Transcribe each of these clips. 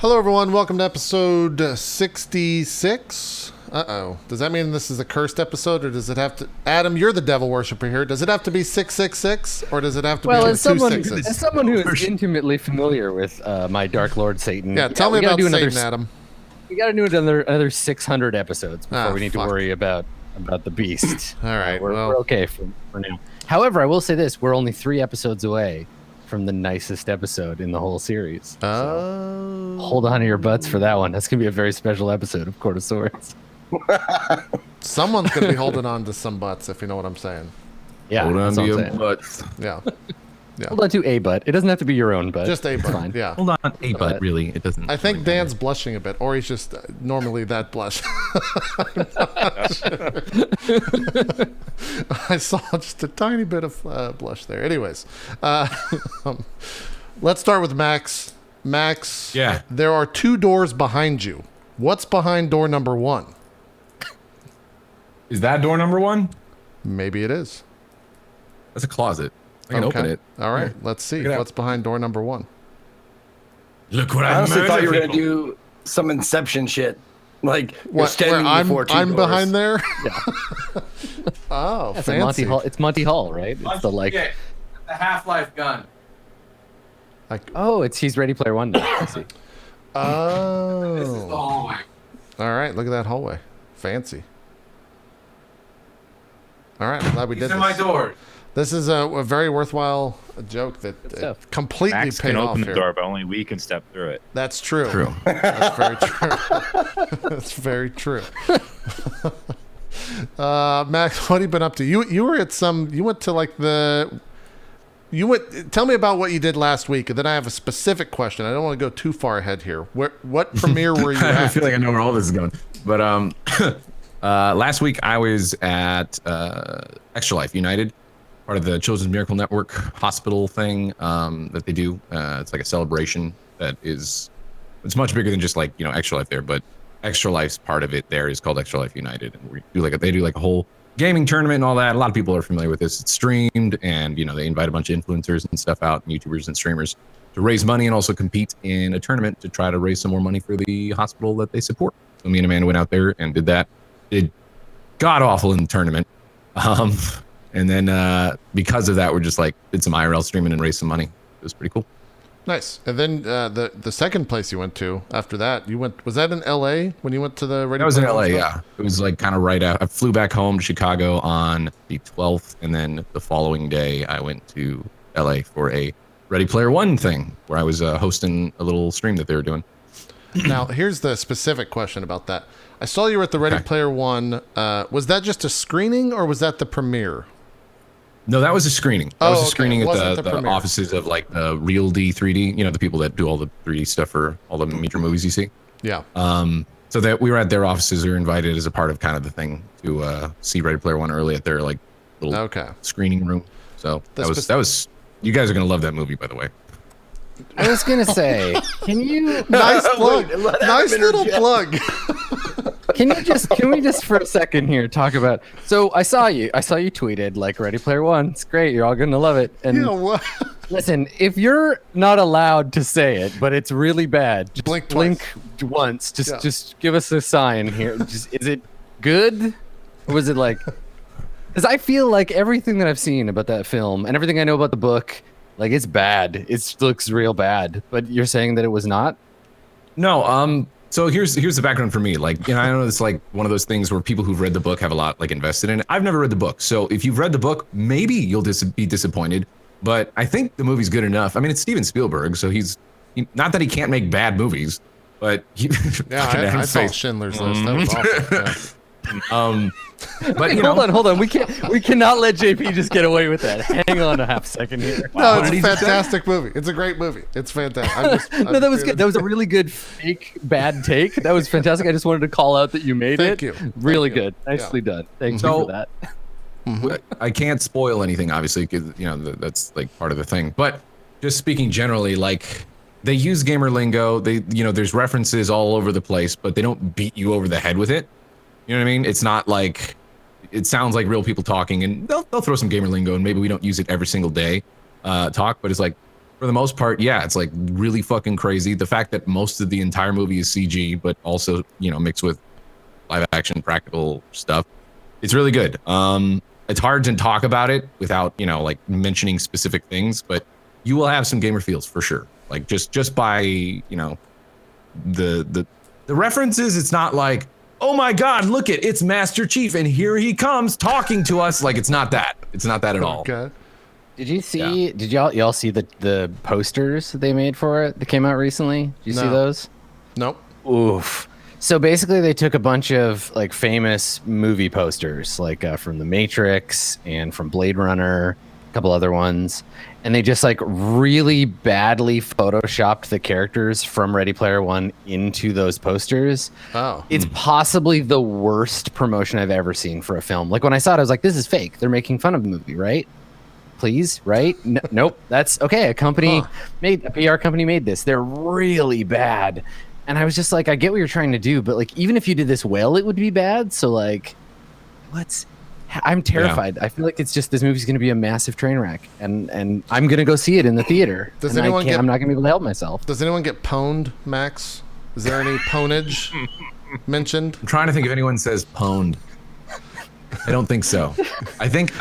Hello, everyone. Welcome to episode 66. Uh-oh. Does that mean this is a cursed episode, or does it have to... Adam, you're the devil worshiper here. Does it have to be 666, or does it have to be as two someone, sixes? as someone who is intimately familiar with my Dark Lord Satan... Yeah, tell me about Satan, Adam. We got to do another 600 episodes before we need to worry about the beast. All right, we're okay for now. However, I will say this. We're only 3 episodes away from the nicest episode in the whole series. So hold on to your butts for that one. That's going to be a very special episode of Court of Swords. Someone's going to be holding on to some butts, if you know what I'm saying. Yeah, hold on to your butts. Yeah. Hold on to a butt. It doesn't have to be your own butt. Just a butt. Fine. Yeah. Hold on, a butt. Really, it doesn't. I think Dan's blushing a bit, or he's just normally that blush. I saw just a tiny bit of blush there. Anyways, let's start with Max. Max. Yeah. There are 2 doors behind you. What's behind door number 1? Is that door number 1? Maybe it is. That's a closet. I can open it. All right, let's see. What's behind door number 1? Look what I honestly thought you were gonna do some Inception shit, like you're standing before 2 I'm doors. behind there. Yeah. Oh, That's fancy. Monty Hall. It's Monty Hall, right? It's the like. The Half-Life gun. Oh, he's Ready Player One now. I see. Oh. This is the hallway. All right, look at that hallway. Fancy. All right, I'm glad we did These this. are my doors. This is a very worthwhile joke that completely Max paid can off open here. the door, but only we can step through it. That's true. True. That's very true. That's very true. Max, what have you been up to? You were at some. You went to like the. You went. Tell me about what you did last week, and then I have a specific question. I don't want to go too far ahead here. What premiere were you at? I feel like I know where all this is going. But last week I was at Extra Life United, part of the Children's Miracle Network hospital thing that they do. It's like a celebration that is, it's much bigger than just like, Extra Life there, but Extra Life's part of it there is called Extra Life United. And we do they do like a whole gaming tournament and all that. A lot of people are familiar with this. It's streamed, and they invite a bunch of influencers and stuff out, and YouTubers and streamers to raise money and also compete in a tournament to try to raise some more money for the hospital that they support. So me and Amanda went out there and did that. Did god awful in the tournament. And then because of that, we're just did some IRL streaming and raised some money. It was pretty cool. Nice. And then the second place you went to after that, was that in LA when you went to the radio? That was in LA, yeah. It was kind of right out. I flew back home to Chicago on the 12th, and then the following day I went to LA for a Ready Player One thing where I was hosting a little stream that they were doing. Now, here's the specific question about that. I saw you were at the Ready Player One. Was that just a screening, or was that the premiere? No, that was a screening. That was a screening at the premiere. offices of Real D 3D. The people that do all the 3D stuff for all the major movies you see. Yeah. So that we were at their offices. We were invited as a part of kind of the thing to see Ready Player One early at their little screening room. So that was. You guys are gonna love that movie, by the way. I was gonna say, can you? Nice plug. Nice little plug. Can we just for a second here talk about? So I saw you tweeted Ready Player One. It's great. You're all gonna love it. And what? Listen, if you're not allowed to say it, but it's really bad, just blink once. Just give us a sign here. Is it good? Or was it because I feel like everything that I've seen about that film and everything I know about the book, it's bad. It looks real bad. But you're saying that it was not? No. So here's the background for me. I know it's one of those things where people who've read the book have a lot invested in it. I've never read the book, so if you've read the book, maybe you'll be disappointed. But I think the movie's good enough. I mean, it's Steven Spielberg, so he's not that he can't make bad movies, but I saw Schindler's List. That was awful. Yeah. But hold on. We cannot let JP just get away with that. Hang on a half second here. No, it's a fantastic movie. It's a great movie. It's fantastic. No, that was good. That was a really good fake bad take. That was fantastic. I just wanted to call out that you made it. Thank you. Really good. Nicely done. Thank you for that. I can't spoil anything, obviously, because that's part of the thing. But just speaking generally, they use gamer lingo. They there's references all over the place, but they don't beat you over the head with it. You know what I mean? It's not it sounds like real people talking, and they'll throw some gamer lingo, and maybe we don't use it every single day, but it's for the most part, yeah, it's like really fucking crazy. The fact that most of the entire movie is CG, but also, you know, mixed with live action practical stuff. It's really good. It's hard to talk about it without, you know, like mentioning specific things, but you will have some gamer feels for sure. Like just by, you know, the references, it's not like, oh my God, look it's Master Chief and here he comes talking to us. Like it's not that. It's not that at all. Okay. Did you see? Yeah. Did y'all see the posters that they made for it that came out recently? Did you see those? Nope. Oof. So basically, they took a bunch of like famous movie posters, like from The Matrix and from Blade Runner, a couple other ones, and they just like really badly photoshopped the characters from Ready Player One into those posters. Oh. It's possibly the worst promotion I've ever seen for a film. Like when I saw it, I was like, this is fake. They're making fun of the movie, right? Please, right? Nope. That's okay. A PR company made this. They're really bad. And I was just like, I get what you're trying to do, but like, even if you did this well, it would be bad. So like, I'm terrified. Yeah. I feel like it's just, this movie's going to be a massive train wreck, and I'm going to go see it in the theater. I'm not going to be able to help myself. Does anyone get pwned, Max? Is there any pwnage mentioned? I'm trying to think if anyone says pwned. I don't think so. I think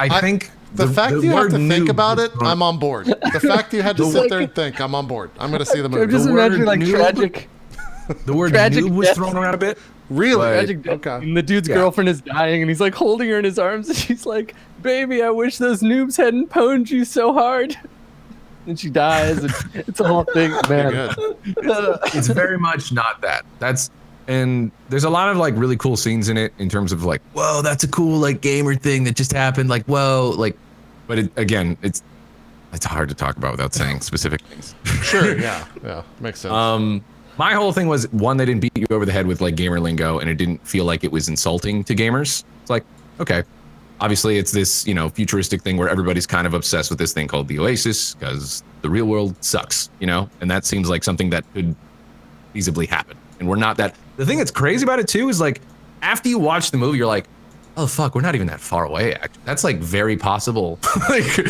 the fact you have to think about it, I'm on board. The fact you had to sit there and think, I'm on board. I'm going to see the movie. I'm just imagining like tragic. The word noob was thrown around a bit. Really? Tragic okay. And the dude's girlfriend is dying, and he's like holding her in his arms, and she's like, "Baby, I wish those noobs hadn't pwned you so hard." And she dies. And it's a whole thing, man. It's very much not that. And there's a lot of like really cool scenes in it in terms of like, whoa, that's a cool like gamer thing that just happened. Like, whoa, like, but it's hard to talk about without saying specific things. Sure. Yeah. Makes sense. My whole thing was, one, they didn't beat you over the head with like gamer lingo, and it didn't feel like it was insulting to gamers. It's like, okay, obviously it's this, you know, futuristic thing where everybody's kind of obsessed with this thing called the Oasis because the real world sucks, you know, and that seems like something that could feasibly happen. And we're not that. The thing that's crazy about it too is like, after you watch the movie, you're like, oh fuck, we're not even that far away. Actually, that's like very possible. Like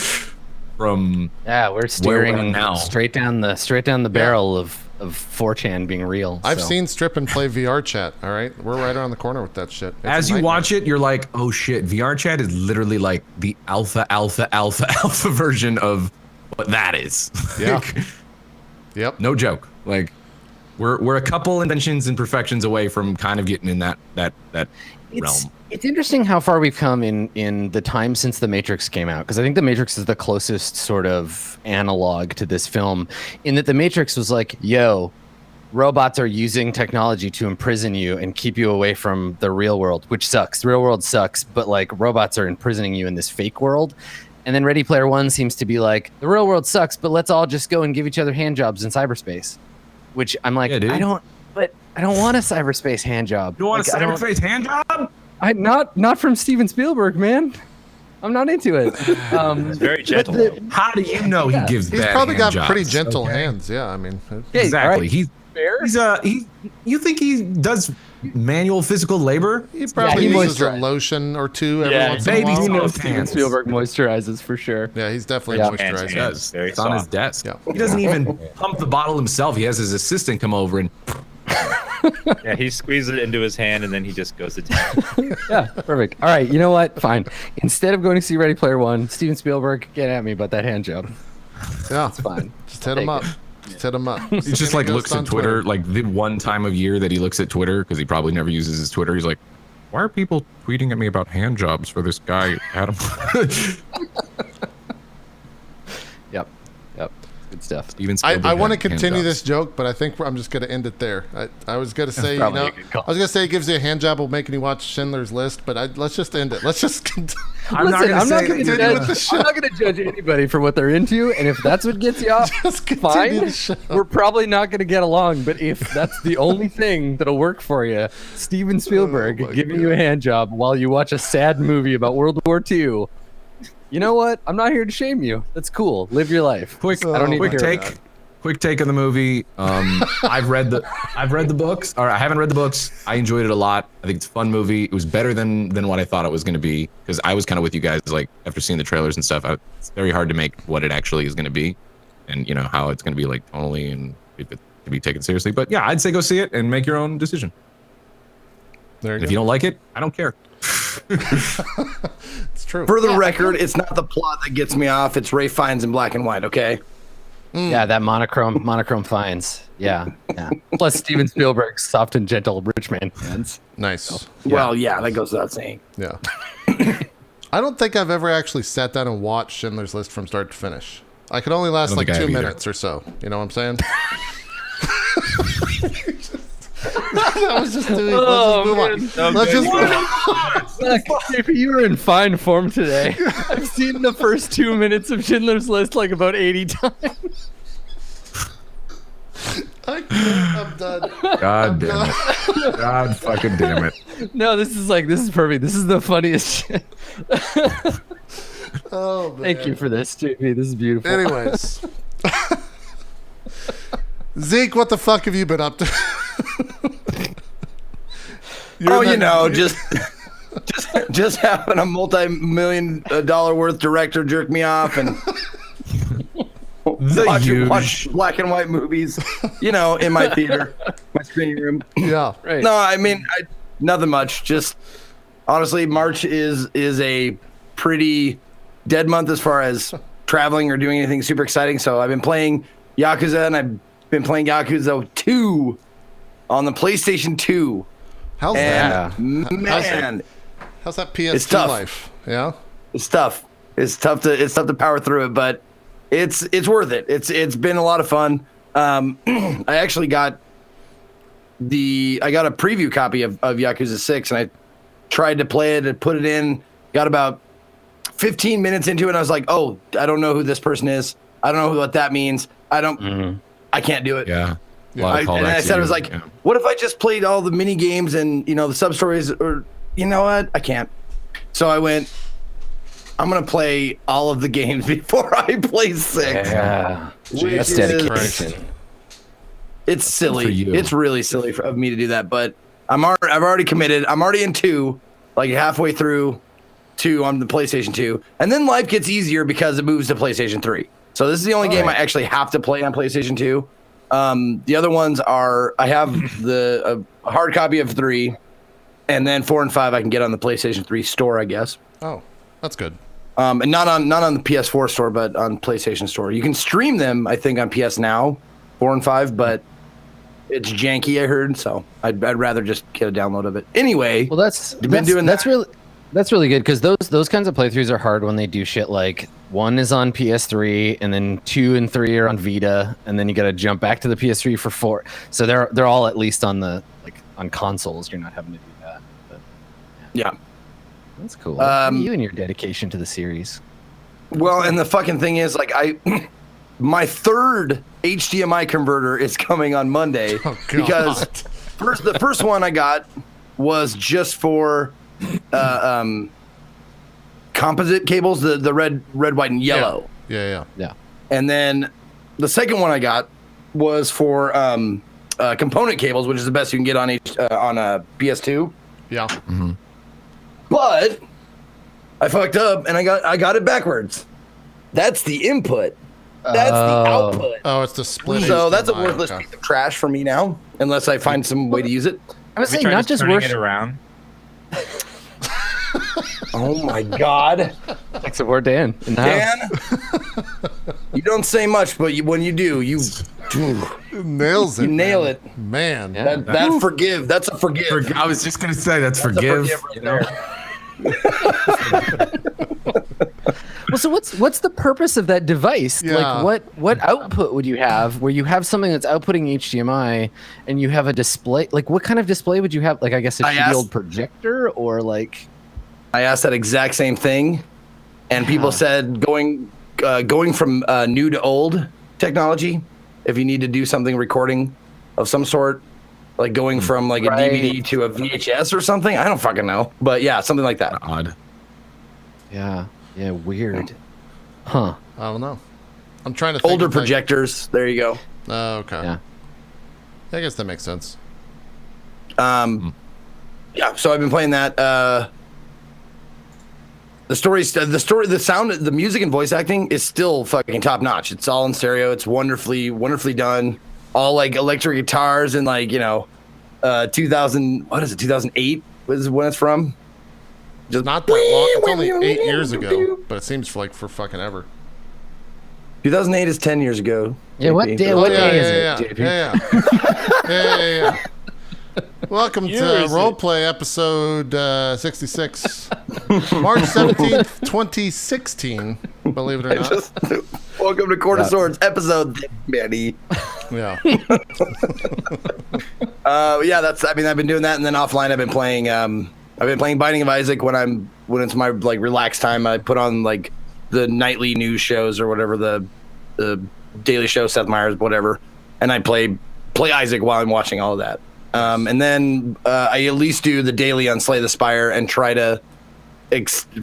from we're steering now straight down the barrel of 4chan being real. I've seen Strip and play VR chat. All right, we're right around the corner with that shit. As you watch it, you're like, oh shit, VR chat is literally like the alpha version of what that is. Yeah. Yep. No joke. Like we're a couple inventions and perfections away from kind of getting in that realm. It's interesting how far we've come in the time since The Matrix came out, because I think The Matrix is the closest sort of analog to this film, in that The Matrix was like, yo, robots are using technology to imprison you and keep you away from the real world, which sucks. The real world sucks, but like robots are imprisoning you in this fake world. And then Ready Player One seems to be like, the real world sucks, but let's all just go and give each other hand jobs in cyberspace. Which I'm like, I don't want a cyberspace hand job. You want a cyberspace hand job? Not from Steven Spielberg, man. I'm not into it. It's very gentle. How do you know he gives? He's probably got pretty gentle hands. Yeah, I mean, exactly. Right. You think he does manual physical labor? He probably uses a lotion or two every once in a while. He knows Steven Spielberg moisturizes for sure. Yeah, he's definitely moisturizing. It's on his desk. Yeah. He doesn't even pump the bottle himself. He has his assistant come over and. Yeah, he squeezes it into his hand and then he just goes to town. Yeah, perfect. All right, you know what? Fine. Instead of going to see Ready Player One, Steven Spielberg, get at me about that hand job. Yeah, it's fine. Just hit him up. Just hit him up. He just like looks at Twitter, like the one time of year that he looks at Twitter, because he probably never uses his Twitter. He's like, why are people tweeting at me about hand jobs for this guy, Adam? Yep. Good stuff. I want to continue this joke, but I think I'm just going to end it there. I was going to say, it gives you a hand job, will make you watch Schindler's List, but let's just end it. Let's just continue. I'm not going to judge anybody for what they're into, and if that's what gets you off, fine. We're probably not going to get along, but if that's the only thing that'll work for you, Steven Spielberg giving you a hand job while you watch a sad movie about World War II. You know what? I'm not here to shame you. That's cool. Live your life. Quick take on the movie. I've read the books, or I haven't read the books. I enjoyed it a lot. I think it's a fun movie. It was better than what I thought it was going to be, because I was kind of with you guys, like after seeing the trailers and stuff. It's very hard to make what it actually is going to be. and how it's going to be like tonally and if it can be taken seriously. But yeah, I'd say go see it and make your own decision. There you and if you don't like it, I don't care. It's true. For the record, it's not the plot that gets me off. It's Ray Fiennes in black and white. Okay. Yeah, that monochrome Fiennes. Yeah. Plus Steven Spielberg's soft and gentle rich man hands. Nice. Well, yeah, that goes without saying. Yeah. I don't think I've ever actually sat down and watched Schindler's List from start to finish. I could only last like 2 minutes or so. You know what I'm saying? That was just doing. Let's just move on. JP, you were in fine form today. I've seen the first 2 minutes of Schindler's List like about 80 times. I'm done. God damn it. God fucking damn it. No, this is perfect. This is the funniest shit. Oh, man. Thank you for this, JP. This is beautiful. Anyways. Zeke, what the fuck have you been up to? just having a multi-million-dollar worth director jerk me off and watch black and white movies, in my theater, my screening room. Yeah. Right. No, I mean, nothing much. Just honestly, March is a pretty dead month as far as traveling or doing anything super exciting. So I've been playing Yakuza, and I've been playing Yakuza 2 on the PlayStation 2. How's that? Man, How's that PS2 life? Yeah. it's tough. It's tough to power through it, but it's worth it. It's been a lot of fun. I actually got a preview copy of Yakuza 6, and I tried to play it and put it in. Got about 15 minutes into it, and I was like, "Oh, I don't know who this person is. I don't know what that means. I can't do it." Yeah. I said, I was like, what if I just played all the mini games and, the sub stories, or, you know what? I can't. So I went, I'm going to play all of the games before I play 6. Yeah. That's dedication. It's silly. It's really silly of me to do that, but I've already committed. I'm already in 2, like halfway through 2 on the PlayStation 2. And then life gets easier because it moves to PlayStation 3. So this is the only game I actually have to play on PlayStation 2. The other ones are, I have a hard copy of 3, and then 4 and 5 I can get on the PlayStation 3 store, I guess. Oh, that's good. And not on the PS4 store, but on PlayStation store. You can stream them, I think, on PS Now, 4 and 5, but it's janky, I heard. So I'd rather just get a download of it. Anyway, well, that's really good, because those kinds of playthroughs are hard when they do shit like 1 is on PS3 and then 2 and 3 are on Vita, and then you got to jump back to the PS3 for 4. So they're all at least on on consoles. You're not having to do that. But, yeah, that's cool. You and your dedication to the series. Well, and the fucking thing is, my third HDMI converter is coming on Monday because the first one I got was just for composite cables, the red, white, and yellow. Yeah. And then the second one I got was for component cables, which is the best you can get on a PS2. Yeah. Mm-hmm. But I fucked up and I got it backwards. That's the input. That's the output. Oh, it's the split. So that's a worthless piece of trash for me now, unless I find some way to use it. I would say not just turning it around. Oh my God. Thanks for Dan. Dan, you don't say much, but when you do, you nails it. You nail it, man. Yeah. That's a forgive. I was just gonna say that's forgive. Well, so what's the purpose of that device? Yeah. Like what output would you have where you have something that's outputting HDMI and you have a display? Like what kind of display would you have? Like I guess a shitty old projector, or like. I asked that exact same thing, and people said going from new to old technology. If you need to do something recording of some sort, like going from like a DVD to a VHS or something. I don't fucking know, but yeah, something like that. Odd. Yeah, weird. Huh. I don't know. I'm trying to think older projectors. There you go. Oh, okay. Yeah. I guess that makes sense. Yeah, so I've been playing that. The story, the sound, the music and voice acting is still fucking top notch. It's all in stereo. It's wonderfully done. All like electric guitars and like 2008 was when it's from. Just not that long. It's only 8 years ago, but it seems like for fucking ever. 2008 is 10 years ago. Yeah, what day? What day is it, JP? Yeah. Welcome to RollPlay episode 66, March 17th, 2016. Believe it or not. Welcome to Court of Swords episode, Manny. Yeah. That's. I mean, I've been doing that, and then offline, I've been playing. Binding of Isaac when it's my like relaxed time. I put on like the nightly news shows or whatever, the Daily Show, Seth Meyers, whatever, and I play Isaac while I'm watching all of that. And then I at least do the daily on Slay the Spire and try to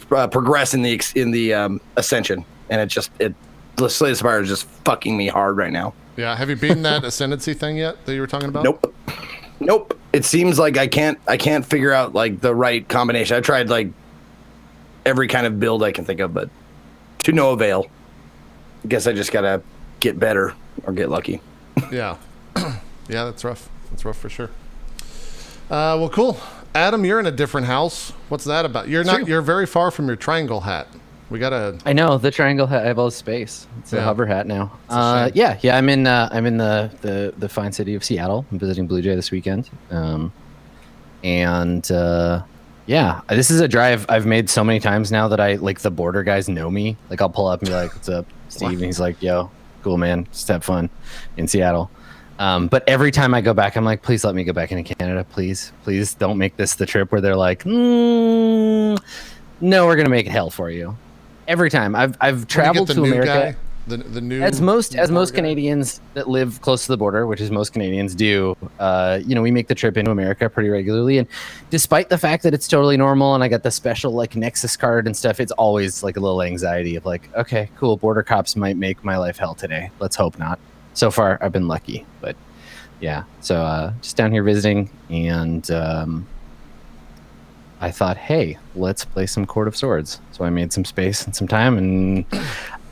progress in the Ascension. And Slay the Spire is just fucking me hard right now. Yeah, have you beaten that Ascendancy thing yet that you were talking about? Nope. It seems like I can't figure out like the right combination. I tried like every kind of build I can think of, but to no avail. I guess I just gotta get better or get lucky. Yeah. Yeah, that's rough. That's rough for sure. Well, cool. Adam, you're in a different house. What's that about? You're very far from your triangle hat. I know the triangle hat. I have all the space. It's a hover hat now. Yeah. I'm in the fine city of Seattle. I'm visiting Blue Jay this weekend. This is a drive I've made so many times now that I like the border guys know me. Like I'll pull up and be like, "What's up, Steve?" And he's like, "Yo, cool man, just have fun in Seattle." But every time I go back, I'm like, "Please let me go back into Canada, please don't make this the trip where they're like, no, we're gonna make it hell for you." Every time I've traveled to America, the new as most Canadians that live close to the border, which is most Canadians do, we make the trip into America pretty regularly. And despite the fact that it's totally normal and I got the special like Nexus card and stuff, it's always like a little anxiety of like, okay, cool, border cops might make my life hell today. Let's hope not. So far, I've been lucky, but yeah. So just down here visiting, and I thought, hey, let's play some Court of Swords. So I made some space and some time, and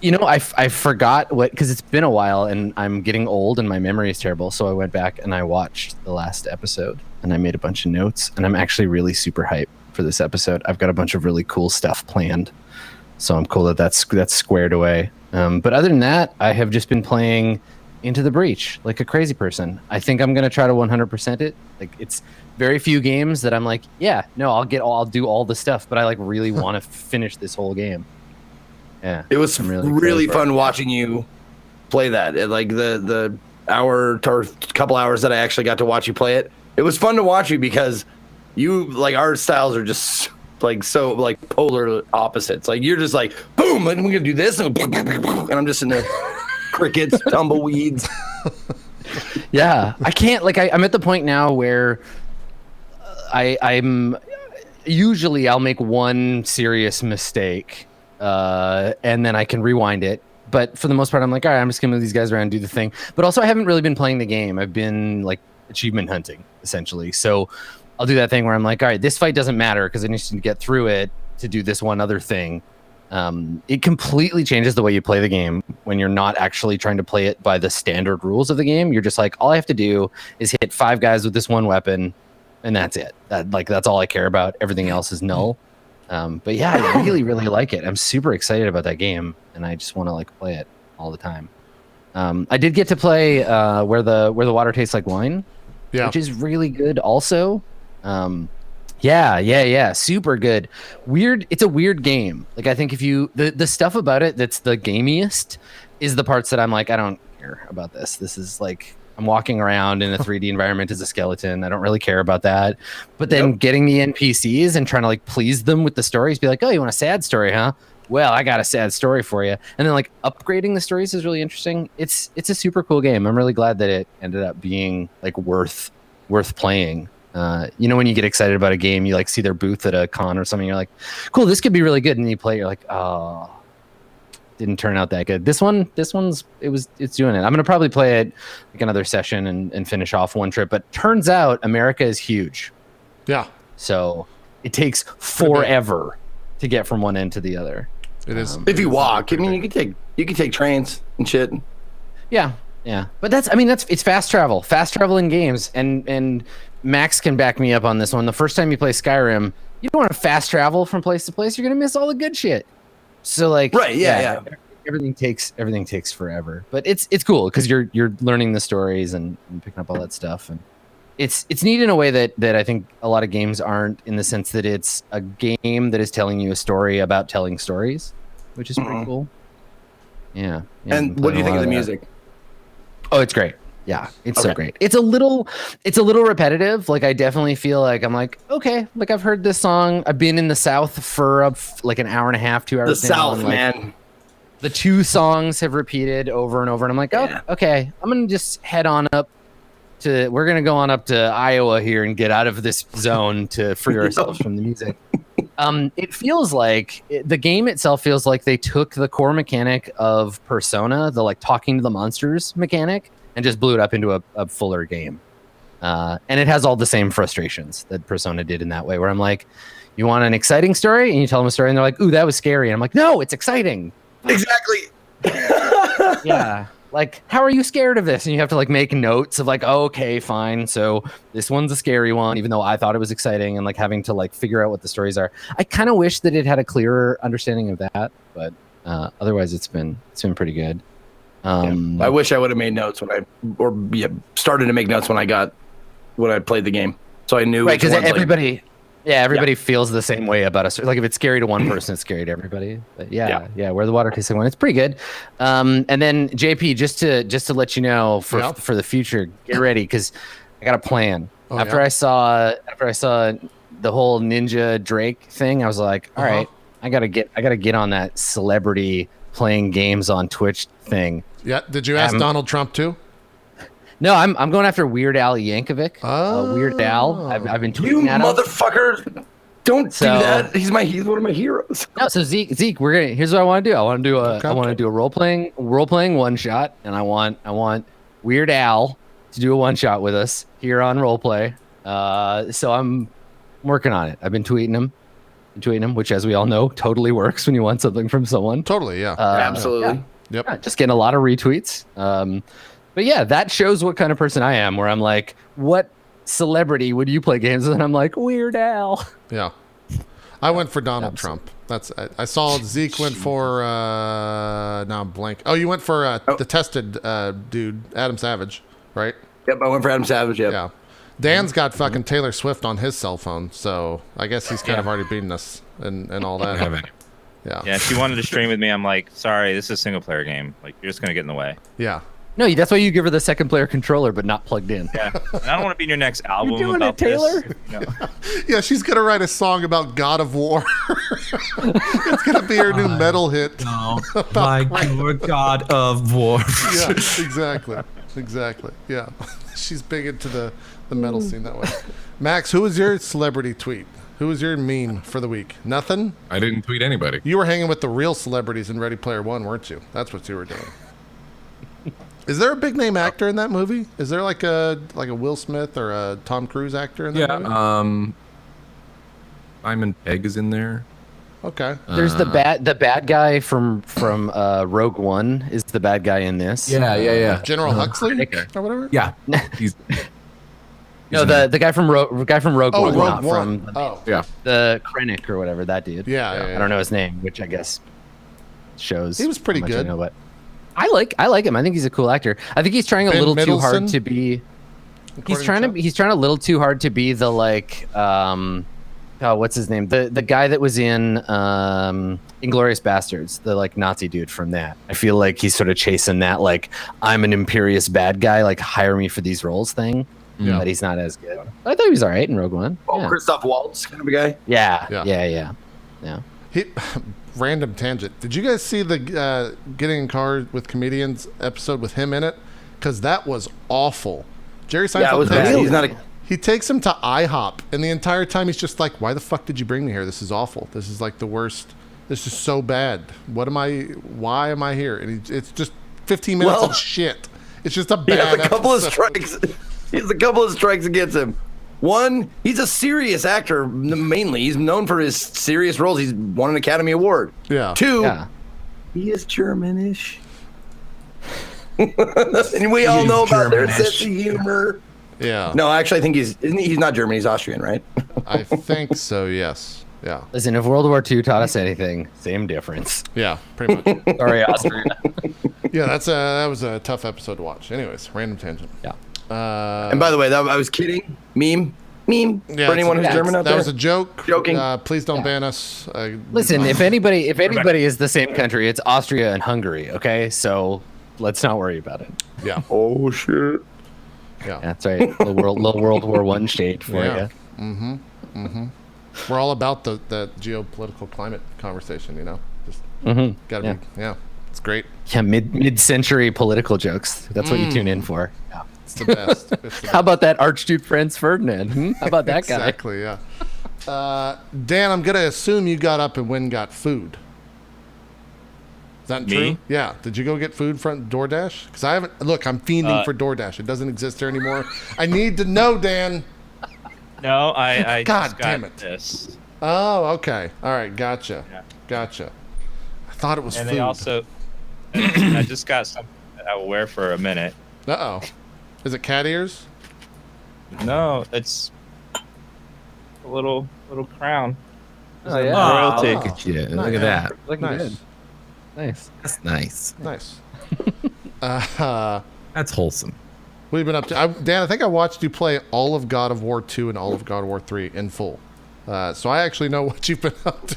I forgot because it's been a while and I'm getting old and my memory is terrible. So I went back and I watched the last episode and I made a bunch of notes, and I'm actually really super hyped for this episode. I've got a bunch of really cool stuff planned, so I'm cool that that's squared away. But other than that, I have just been playing Into the Breach like a crazy person. I think I'm gonna try to 100% it. Like it's very few games that I'm like, yeah, no, I'll do all the stuff, but I like really want to finish this whole game. Yeah, it was really fun watching you play that. Like the hour or couple hours that I actually got to watch you play it. It was fun to watch you because you like our styles are just like so like polar opposites. Like you're just like boom, and we're gonna do this, and I'm just in the crickets, tumbleweeds. Yeah, I can't I'm at the point now where I'm usually I'll make one serious mistake and then I can rewind it, but for the most part I'm like, all right, I'm just gonna move these guys around and do the thing. But also I haven't really been playing the game. I've been like achievement hunting essentially, so I'll do that thing where I'm like, all right, this fight doesn't matter because I need to get through it to do this one other thing. It completely changes the way you play the game when you're not actually trying to play it by the standard rules of the game. You're just like, all I have to do is hit 5 guys with this one weapon, and that's it. That's all I care about. Everything else is null. But yeah, I really, really like it. I'm super excited about that game, and I just want to like play it all the time. I did get to play where the water tastes like wine, which is really good also. Yeah, super good. Weird. It's a weird game. Like I think if you the stuff about it that's the gamiest is the parts that I'm like, I don't care about this. This is like I'm walking around in a 3D environment as a skeleton. I don't really care about that. But then getting the NPCs and trying to like please them with the stories, be like, oh, you want a sad story, huh? Well, I got a sad story for you. And then like upgrading the stories is really interesting. It's a super cool game. I'm really glad that it ended up being like worth playing. When you get excited about a game, you like see their booth at a con or something, you're like, cool, this could be really good, and you play, you're like, oh, didn't turn out that good. It's doing it. I'm gonna probably play it like another session and finish off one trip. But turns out America is huge. Yeah. So it takes forever to get from one end to the other. It is. If you walk, I mean, you can take trains and shit. Yeah, yeah. But it's fast travel in games, and Max can back me up on this one. The first time you play Skyrim, you don't want to fast travel from place to place. You're gonna miss all the good shit. So like, right, yeah. Everything takes forever, but it's cool because you're learning the stories and picking up all that stuff, and it's neat in a way that I think a lot of games aren't, in the sense that it's a game that is telling you a story about telling stories, which is pretty cool. Yeah. And what do you think of the music? Oh, it's great. Yeah, it's so great. It's a little repetitive. Like, I definitely feel like I'm like, okay, like I've heard this song. I've been in the South for like an hour and a half, 2 hours. The South, man. The 2 songs have repeated over and over, and I'm like, oh, okay, I'm gonna just head on up to. We're gonna go on up to Iowa here and get out of this zone to free ourselves from the music. It feels like the game itself feels like they took the core mechanic of Persona, the like talking to the monsters mechanic, and just blew it up into a fuller game. And it has all the same frustrations that Persona did in that way, where I'm like, you want an exciting story? And you tell them a story and they're like, ooh, that was scary. And I'm like, no, it's exciting. Exactly. Yeah. Like, how are you scared of this? And you have to like make notes of like, oh, okay, fine. So this one's a scary one, even though I thought it was exciting, and like having to like figure out what the stories are. I kind of wish that it had a clearer understanding of that, but otherwise it's been pretty good. I wish I would have made notes started to make notes when I played the game, so I knew. Right, because everybody feels the same way about us. Like if it's scary to one person, it's scary to everybody. But where the water tastes like one, it's pretty good. And then JP, just to let you know for the future, get ready because I got a plan. After I saw the whole Ninja Drake thing, I was like, all right, I gotta get on that celebrity playing games on Twitch thing. Yeah. Did you ask Donald Trump too? No, I'm going after Weird Al Yankovic. Weird Al. I've been tweeting at him. You motherfucker! Don't do that. He's one of my heroes. No, so Zeke, here's what I want to do. I want to do a role playing one shot, and I want Weird Al to do a one shot with us here on roleplay. So I'm working on it. I've been tweeting him, which, as we all know, totally works when you want something from someone. Totally, yeah. Absolutely. Yeah. Yep. Yeah, just getting a lot of retweets. But yeah, that shows what kind of person I am, where I'm like, what celebrity would you play games with? And I'm like, Weird Al. Yeah. I went for Donald Trump. I saw Zeke went for now I'm blank. Oh, you went for the tested dude, Adam Savage, right? Yep, I went for Adam Savage, yep. Yeah. Dan's got fucking Taylor Swift on his cell phone, so I guess he's kind of already beaten us and all that. Yeah, she wanted to stream with me. I'm like, sorry, this is a single player game. Like, you're just gonna get in the way. Yeah. No, that's why you give her the second player controller, but not plugged in. Yeah, and I don't want to be in your next album. You're doing about it, Taylor. This. Yeah, she's gonna write a song about God of War. It's gonna be her new metal hit. No, like your God of War. Yeah, exactly. Yeah, she's big into the metal scene that way. Max, who was your celebrity tweet? Who was your meme for the week? Nothing? I didn't tweet anybody. You were hanging with the real celebrities in Ready Player One, weren't you? That's what you were doing. Is there a big name actor in that movie? Is there like a Will Smith or a Tom Cruise actor in that movie? Simon Pegg is in there. Okay. There's the bad guy from Rogue One is the bad guy in this. Yeah. General Huxley or whatever. Yeah. He's no, the guy from Rogue One, Rogue not One. from yeah. the Krennic or whatever that dude. Yeah. I don't know his name, which I guess shows he was pretty how much good. I know, but I like him. I think he's a cool actor. I think he's trying a little too hard to be. He's trying a little too hard to be the like what's his name? The guy that was in Inglourious Bastards, the like Nazi dude from that. I feel like he's sort of chasing that like I'm an imperious bad guy, like hire me for these roles thing. Yeah. But he's not as good. I thought he was all right in Rogue One. Oh, Christoph Waltz kind of a guy. Yeah. He random tangent. Did you guys see the Getting in Cars with Comedians episode with him in it? Because that was awful. Jerry Seinfeld. Yeah, it was bad. He's not a... He takes him to IHOP, and the entire time he's just like, "Why the fuck did you bring me here? This is awful. This is like the worst. This is so bad. Why am I here?" And it's just 15 minutes of shit. It's just a bad. He has a couple of strikes. He has a couple of strikes against him. One, he's a serious actor mainly. He's known for his serious roles. He's won an Academy Award. Yeah. Two, he is Germanish. And we all know about their sense of humor. Yeah. No, actually, I think he's not German. He's Austrian, right? I think so. Yes. Yeah. Listen, if World War II taught us anything, same difference. Yeah. Pretty much. Sorry, Austria. Yeah. That was a tough episode to watch. Anyways, random tangent. Yeah. And by the way, I was kidding. Meme. Yeah, For anyone who's German out there. That was a joke. Joking. Please don't ban us. Listen, if anybody is the same country, it's Austria and Hungary. Okay, so let's not worry about it. Yeah. Oh shit. Yeah. That's right. Little World War I shade for Yeah. you. Mm-hmm. Mm-hmm. We're all about the geopolitical climate conversation. Just gotta be. Yeah. It's great. Yeah, mid-century political jokes. That's what you tune in for. Yeah. It's the best. How about that Archduke Franz Ferdinand? How about that guy? Exactly, yeah. Dan, I'm going to assume you got up and went and got food. Is that Me? true? Yeah. Did you go get food from DoorDash? Because I haven't. Look, I'm fiending for DoorDash. It doesn't exist there anymore. I need to know, Dan. No, I God just damn got it. this. Oh, okay. All right. Gotcha. Yeah. Gotcha. I thought it was And food. they also, I just got something that I will wear for a minute. Uh-oh. Is it cat ears? No, it's a little crown. Oh, yeah. Royalty. Look at you. Nice. Look at that. Looking Nice. good. Nice. That's nice. Nice. That's wholesome. What have you been up to? Dan, I think I watched you play all of God of War 2 and all of God of War 3 in full. So I actually know what you've been up to.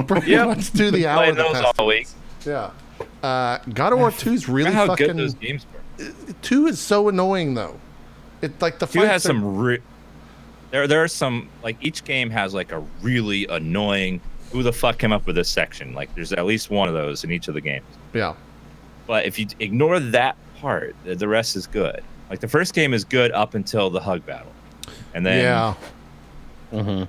Pretty much to the hour. Playing the those past all 2 week. weeks. Yeah. God of War 2 is really How fucking... good those games were. 2 is so annoying, though. It like the 2 fights has are- some there are some, like, each game has like a really annoying who the fuck came up with this section. Like, there's at least one of those in each of the games. Yeah. But if you ignore that part, the rest is good. Like, the first game is good up until the hug battle, and then Yeah. Mm-hmm.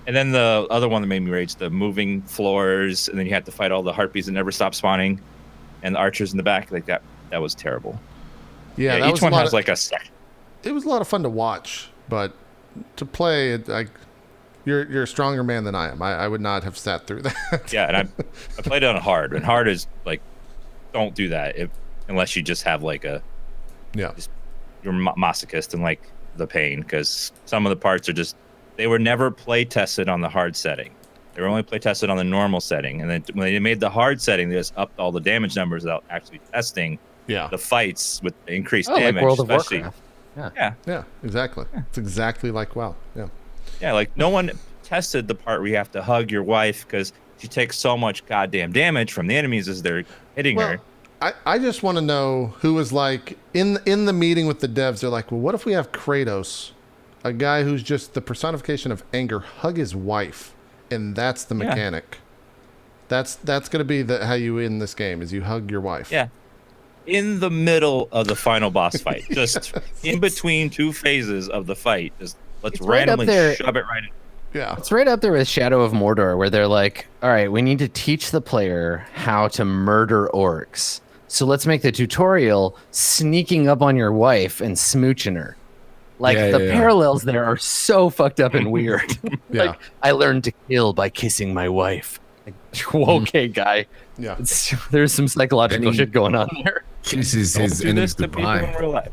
and then the other one that made me rage, the moving floors, and then you have to fight all the harpies that never stop spawning, and the archers in the back. Like that was terrible. Yeah, that each was one a lot has of, like a section. It was a lot of fun to watch, but to play it, like you're a stronger man than I am. I would not have sat through that. Yeah, and I played it on hard, and hard is like, don't do that unless you just have like a Yeah. you're masochist and like the pain, because some of the parts are just, they were never play tested on the hard setting. They were only play tested on the normal setting, and then when they made the hard setting, they just upped all the damage numbers without actually testing Yeah. the fights with increased Oh, damage. like World of especially. Warcraft. Yeah, exactly. It's exactly like WoW. Yeah. Yeah, like no one tested the part where you have to hug your wife because she takes so much goddamn damage from the enemies as they're hitting her. I just want to know who was like in the meeting with the devs. They're like, well, what if we have Kratos, a guy who's just the personification of anger, hug his wife, and that's the mechanic. That's gonna be how you win this game is you hug your wife. Yeah. In the middle of the final boss fight, just in between 2 phases of the fight, just let's It's right up randomly there. shove it right in. Yeah. It's right up there with Shadow of Mordor, where they're like, all right, we need to teach the player how to murder orcs. So let's make the tutorial sneaking up on your wife and smooching her. Like, the parallels there are so fucked up and weird. Yeah. Like, I learned to kill by kissing my wife. Like, okay, guy. Yeah. There's some psychological shit going on there. Kisses Don't his do enemies this to people goodbye. in real life.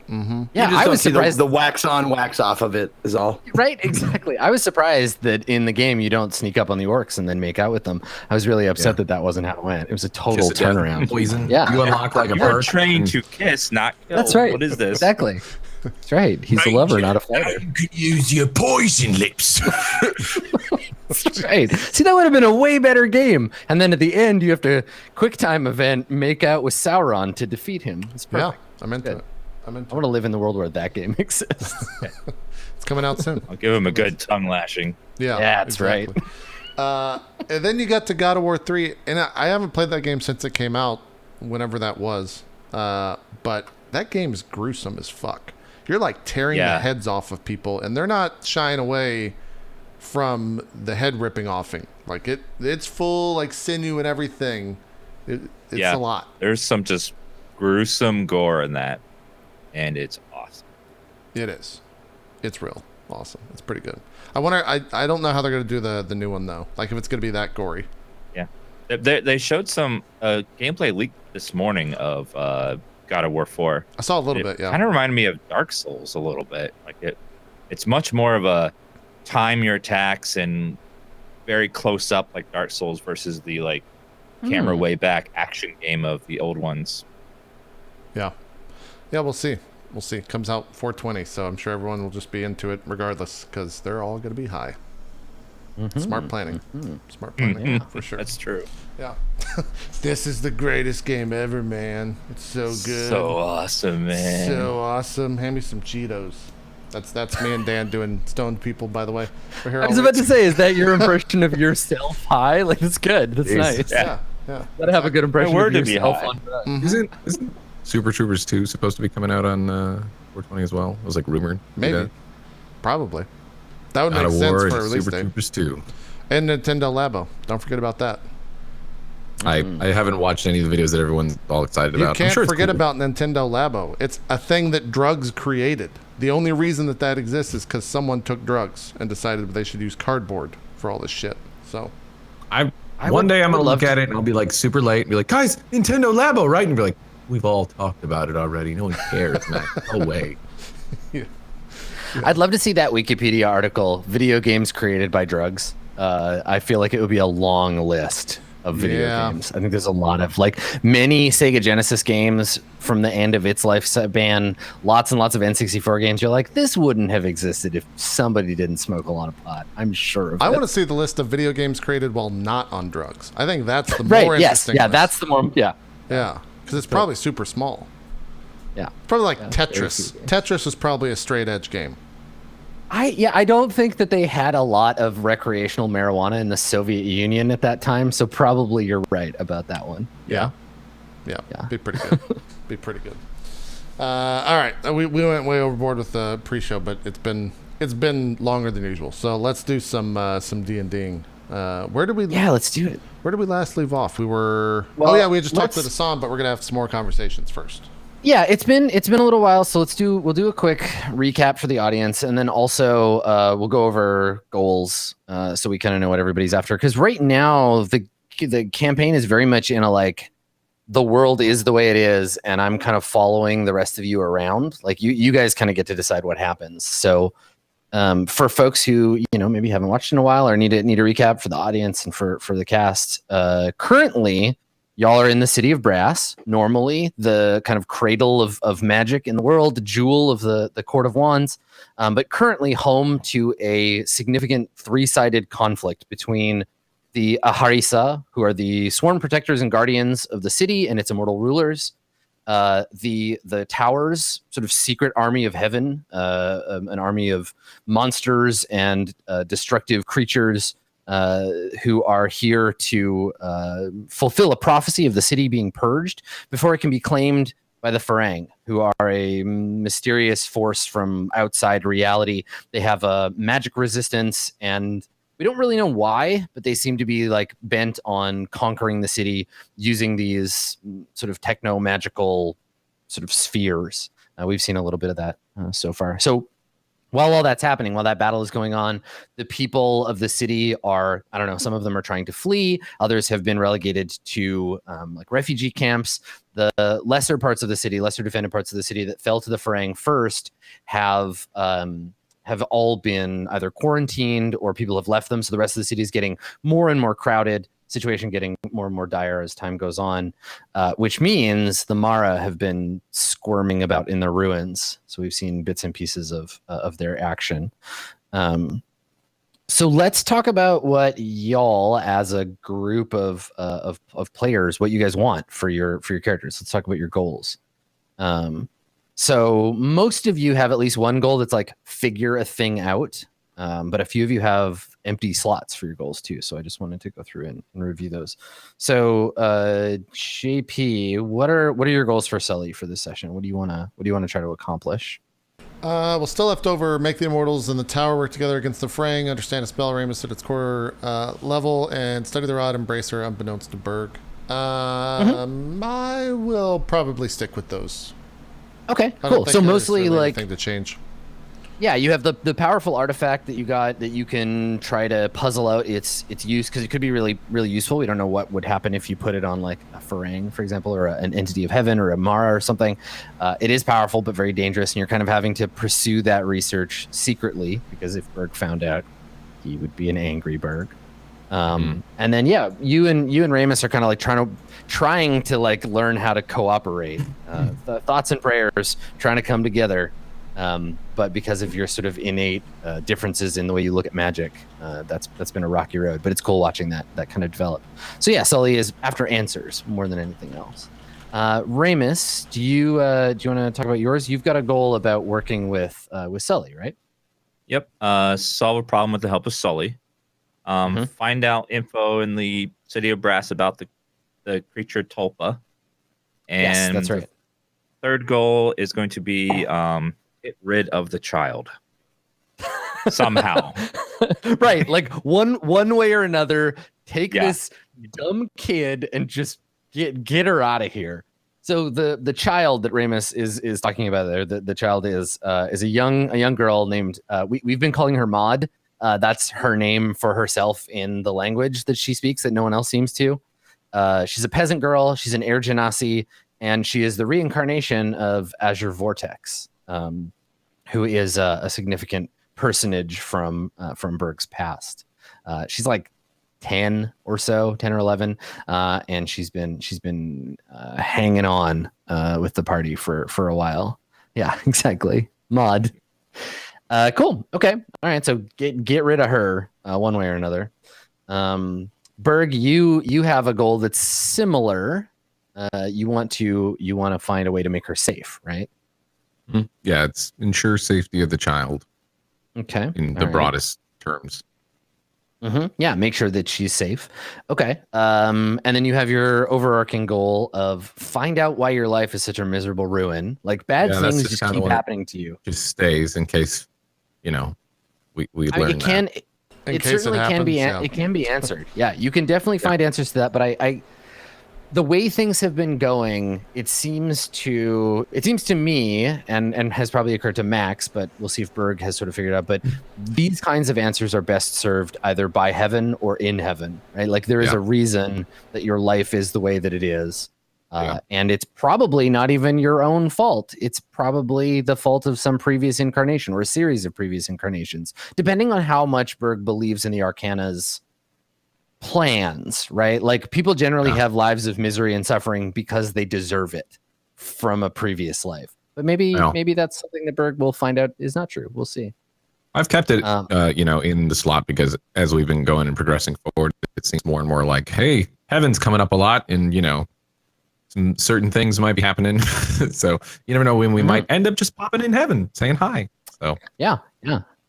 Mm-hmm. Yeah, You just I don't was see surprised. the wax on, wax off of it is all. Right, exactly. I was surprised that in the game you don't sneak up on the orcs and then make out with them. I was really upset that wasn't how it went. It was a total Kiss of death, turnaround. Poison. Yeah. You unlock like a You're perk. trained to kiss, not kill. That's right. What is this? Exactly. That's right. He's a lover, not a fighter. You could use your poison lips. That's right. See, that would have been a way better game. And then at the end, you have to quick time event make out with Sauron to defeat him. It's Yeah. perfect. I'm into Good. it. I'm into I want to live in the world where that game exists. It's coming out soon. I'll give him a good tongue lashing. Yeah. Yeah, that's right. And then you got to God of War 3, and I haven't played that game since it came out, whenever that was. But that game is gruesome as fuck. You're like tearing the heads off of people, and they're not shying away from the head ripping offing. Like it's full like sinew and everything. It's a lot. There's some just gruesome gore in that, and it's awesome. It is. It's real awesome. It's pretty good. I wonder. I don't know how they're gonna do the new one though. Like if it's gonna be that gory. Yeah, they showed some gameplay leak this morning of God of War 4. I saw a little bit. Yeah. Kind of reminded me of Dark Souls a little bit. Like it's much more of a time your attacks and very close up like Dark Souls versus the like camera way back action game of the old ones. Yeah. We'll see. Comes out 4/20, so I'm sure everyone will just be into it regardless because they're all going to be high. Smart planning. Smart planning, for sure. That's true. Yeah. This is the greatest game ever, man. It's so good. So awesome, man. So awesome. Hand me some Cheetos. That's me and Dan doing stoned people, by the way. We're here I was about to say, is that your impression of yourself high? Like, that's good. That's nice. Yeah. Gotta have a good impression of yourself high. on that. Isn't Super Troopers 2 supposed to be coming out on 420 as well? It was like rumored. Maybe. Probably. That would God make of sense War for a and release Super date. Troopers 2. And Nintendo Labo. Don't forget about that. I haven't watched any of the videos that everyone's all excited You about. can't I'm sure forget it's cool. about Nintendo Labo. It's a thing that drugs created. The only reason that exists is because someone took drugs and decided they should use cardboard for all this shit. So, One day I'm gonna look at it and I'll be like super late and be like, guys, Nintendo Labo, right? And be like, we've all talked about it already. No one cares, man. No way. yeah. I'd love to see that Wikipedia article, video games created by drugs. I feel like it would be a long list of video games. I think there's a lot of like many Sega Genesis games from the end of its lifespan, lots and lots of N64 games. You're like, this wouldn't have existed if somebody didn't smoke a lot of pot. I'm sure of I it. want to see the list of video games created while not on drugs. I think that's the right, more yes. interesting list. That's the more, Yeah, because it's probably super small. Yeah. Probably like Tetris. Tetris is probably a straight edge game. I don't think that they had a lot of recreational marijuana in the Soviet Union at that time, so probably you're right about that one. Yeah. Be pretty good. Be pretty good. All right, we went way overboard with the pre-show, but it's been longer than usual. So let's do some D&Ding. Where did we? Yeah, let's do it. Where did we last leave off? We were. Well, we had just talked with Hassan, but we're gonna have some more conversations first. Yeah, it's been a little while, so we'll do a quick recap for the audience, and then also we'll go over goals, so we kind of know what everybody's after. Because right now the campaign is very much in a like, the world is the way it is, and I'm kind of following the rest of you around. Like you guys kind of get to decide what happens. So for folks who maybe haven't watched in a while or need a recap for the audience and for the cast, currently. Y'all are in the city of Brass, normally the kind of cradle of magic in the world, the jewel of the Court of Wands, but currently home to a significant three-sided conflict between the Aharisa, who are the sworn protectors and guardians of the city and its immortal rulers, the Towers, sort of secret army of heaven, an army of monsters and destructive creatures, who are here to fulfill a prophecy of the city being purged before it can be claimed by the Farang, who are a mysterious force from outside reality. They have a magic resistance, and we don't really know why, but they seem to be like bent on conquering the city using these sort of techno-magical sort of spheres. We've seen a little bit of that so far. So while all that's happening, while that battle is going on, the people of the city are, I don't know, some of them are trying to flee. Others have been relegated to like refugee camps. The lesser parts of the city, lesser defended parts of the city that fell to the Farang first have all been either quarantined or people have left them. So the rest of the city is getting more and more crowded, situation getting more and more dire as time goes on, which means the Mara have been squirming about in the ruins. So we've seen bits and pieces of their action. So let's talk about what y'all, as a group of players, what you guys want for your characters. Let's talk about your goals. So most of you have at least one goal that's like figure a thing out. But a few of you have empty slots for your goals too. So I just wanted to go through and review those. So JP, what are your goals for Sully for this session? What do you want to try to accomplish? Well, still left over, make the Immortals and the Tower work together against the Farang, understand a spell Ramus at its core level, and study the rod, embrace her unbeknownst to Berg. I will probably stick with those. Okay, cool. So mostly like anything to change. Yeah, you have the powerful artifact that you got that you can try to puzzle out its use, because it could be really useful. We don't know what would happen if you put it on like a Farang, for example, or an entity of heaven or a Mara or something. It is powerful but very dangerous, and you're kind of having to pursue that research secretly, because if Berg found out, he would be an angry Berg. And then you and Ramus are kind of like trying to like learn how to cooperate. The thoughts and prayers trying to come together. But because of your sort of innate differences in the way you look at magic, that's been a rocky road. But it's cool watching that kind of develop. So yeah, Sully is after answers more than anything else. Ramus, do you want to talk about yours? You've got a goal about working with Sully, right? Yep. Solve a problem with the help of Sully. Find out info in the city of Brass about the creature Tulpa. And yes, that's right. The third goal is going to be get rid of the child somehow. Right, like one way or another, take this dumb kid and just get her out of here. So the child that Ramus is talking about there, the child is a young girl named we've been calling her Maud. That's her name for herself in the language that she speaks that no one else seems to. She's a peasant girl. She's an Air Genasi, and she is the reincarnation of Azure Vortex, who is a significant personage from Berg's past. She's like 10 or 11, and she's been hanging on with the party for a while. Yeah, exactly. Maud. Cool. Okay. All right. So get rid of her one way or another. Berg, you have a goal that's similar. You want to find a way to make her safe, right? Yeah, it's ensure safety of the child. Okay. In the broadest terms. Yeah, make sure that she's safe. Okay. And then you have your overarching goal of find out why your life is such a miserable ruin. Like bad things just keep happening to you. Just stays in case, we learn that. It certainly can be. It can be answered. Yeah, you can definitely find answers to that. But the way things have been going, it seems to me, and has probably occurred to Max, but we'll see if Berg has sort of figured it out. But these kinds of answers are best served either by heaven or in heaven, right? Like there is a reason that your life is the way that it is. And it's probably not even your own fault. It's probably the fault of some previous incarnation or a series of previous incarnations, depending on how much Berg believes in the Arcana's plans, right? Like people generally have lives of misery and suffering because they deserve it from a previous life. But maybe that's something that Berg will find out is not true. We'll see. I've kept it, in the slot because as we've been going and progressing forward, it seems more and more like, hey, heaven's coming up a lot, and some certain things might be happening. So you never know when we might end up just popping in heaven, saying hi. So yeah,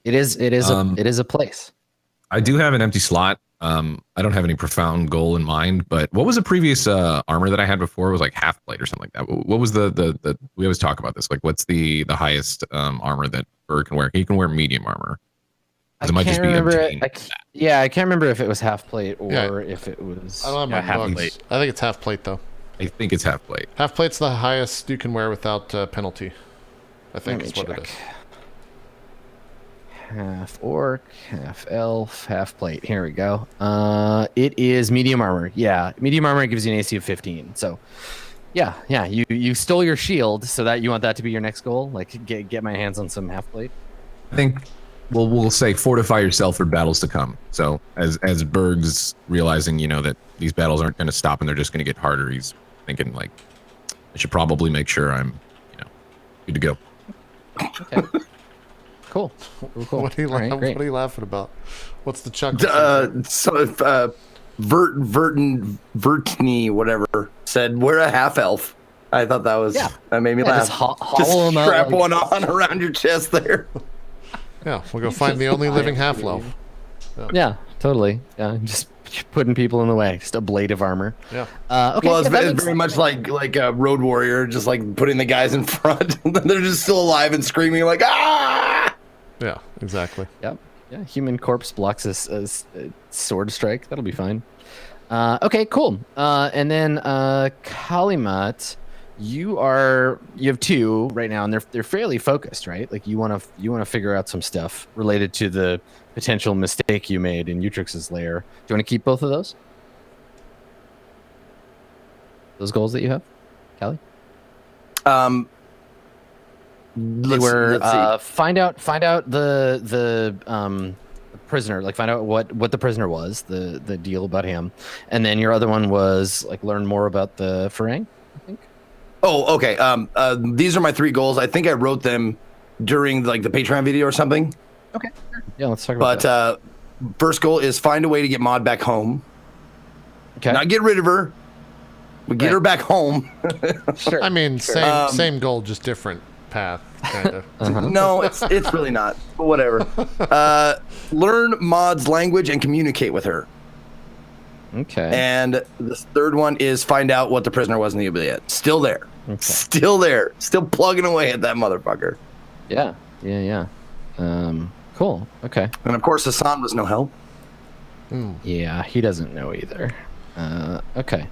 it is a place. I do have an empty slot. I don't have any profound goal in mind, but what was the previous armor that I had before? It was like half plate or something like that. What was the we always talk about this, like what's the highest armor that Berg can wear? He can wear medium armor. I can't remember. I can't remember if it was half plate or if it was. I don't have my half books. plate. I think it's half plate though. I think it's half plate. Half plate's the highest you can wear without penalty. I think is what it is. Half orc, half elf, half plate. Here we go. It is medium armor. Yeah, medium armor gives you an AC of 15. So, yeah. You stole your shield, so that you want that to be your next goal. Like get my hands on some half plate. I think. Well, we'll say fortify yourself for battles to come. So as Berg's realizing, that these battles aren't going to stop and they're just going to get harder, he's thinking like, I should probably make sure I'm, good to go. Okay. Cool. What are you laughing about? What's the chuck? Vertney, whatever, said we're a half elf. I thought that was that made me laugh. Just strap one on around your chest there. Yeah, we'll go find the only living half-elf. Yeah, totally. Yeah, just putting people in the way. Just a blade of armor. Yeah. Okay. Well, it's very much like a road warrior, just like putting the guys in front. They're just still alive and screaming like, ah! Yeah, exactly. Yep. Yeah, human corpse blocks a sword strike. That'll be fine. Okay, cool. And then Kalimat, you have two right now, and they're fairly focused, right? Like you want to figure out some stuff related to the potential mistake you made in Utrix's lair. Do you want to keep both of those? Those goals that you have, Callie? Find out the prisoner, like find out what the prisoner was, the deal about him, and then your other one was like learn more about the Farang, I think. Oh, okay. These are my 3 goals. I think I wrote them during like the Patreon video or something. Okay. Yeah, let's talk about that. But first goal is find a way to get Maud back home. Okay. Not get rid of her. We get her back home. Sure. I mean, same goal, just different path, kind of. No, it's really not. But whatever. Learn Maud's language and communicate with her. Okay. And the third one is find out what the prisoner was in the oubliette. Still there. Okay. Still there. Still plugging away at that motherfucker. Yeah. Cool. Okay. And of course, Hassan was no help. Yeah, he doesn't know either. Okay.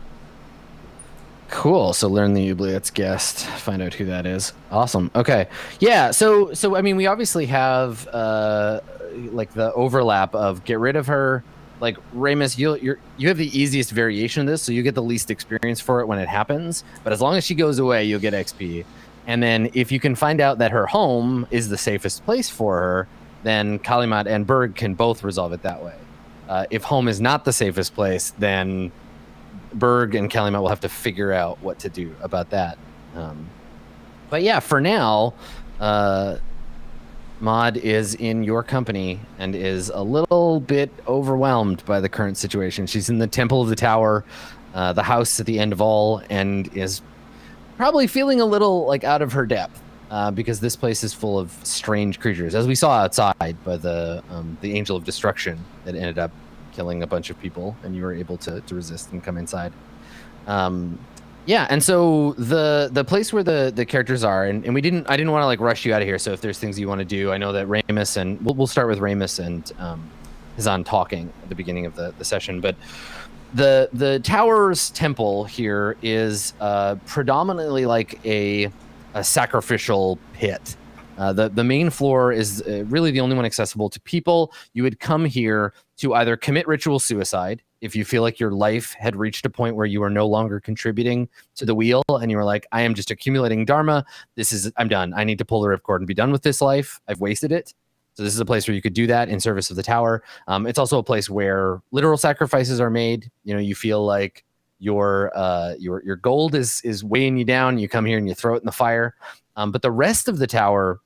Cool. So learn the oubliette's guest. Find out who that is. Awesome. Okay. Yeah. So I mean, we obviously have like the overlap of get rid of her. Like Ramus, you have the easiest variation of this, so you get the least experience for it when it happens. But as long as she goes away, you'll get XP. And then if you can find out that her home is the safest place for her, then Kalimat and Berg can both resolve it that way. If home is not the safest place, then Berg and Kalimat will have to figure out what to do about that. But yeah, for now, Maud is in your company and is a little bit overwhelmed by the current situation. She's in the Temple of the Tower, the house at the end of all, and is probably feeling a little like out of her depth because this place is full of strange creatures, as we saw outside by the Angel of Destruction that ended up killing a bunch of people, and you were able to resist and come inside. Yeah, and so the place where the characters are, and I didn't want to like rush you out of here. So if there's things you want to do, I know that Ramus and we'll start with Ramus and Hazan talking at the beginning of the session. But the tower's temple here is predominantly like a sacrificial pit. The main floor is really the only one accessible to people. You would come here to either commit ritual suicide if you feel like your life had reached a point where you are no longer contributing to the wheel and you were like, I am just accumulating dharma. I'm done. I need to pull the ripcord and be done with this life. I've wasted it. So this is a place where you could do that in service of the tower. It's also a place where literal sacrifices are made. You know, you feel like your gold is weighing you down. You come here and you throw it in the fire. But the rest of the tower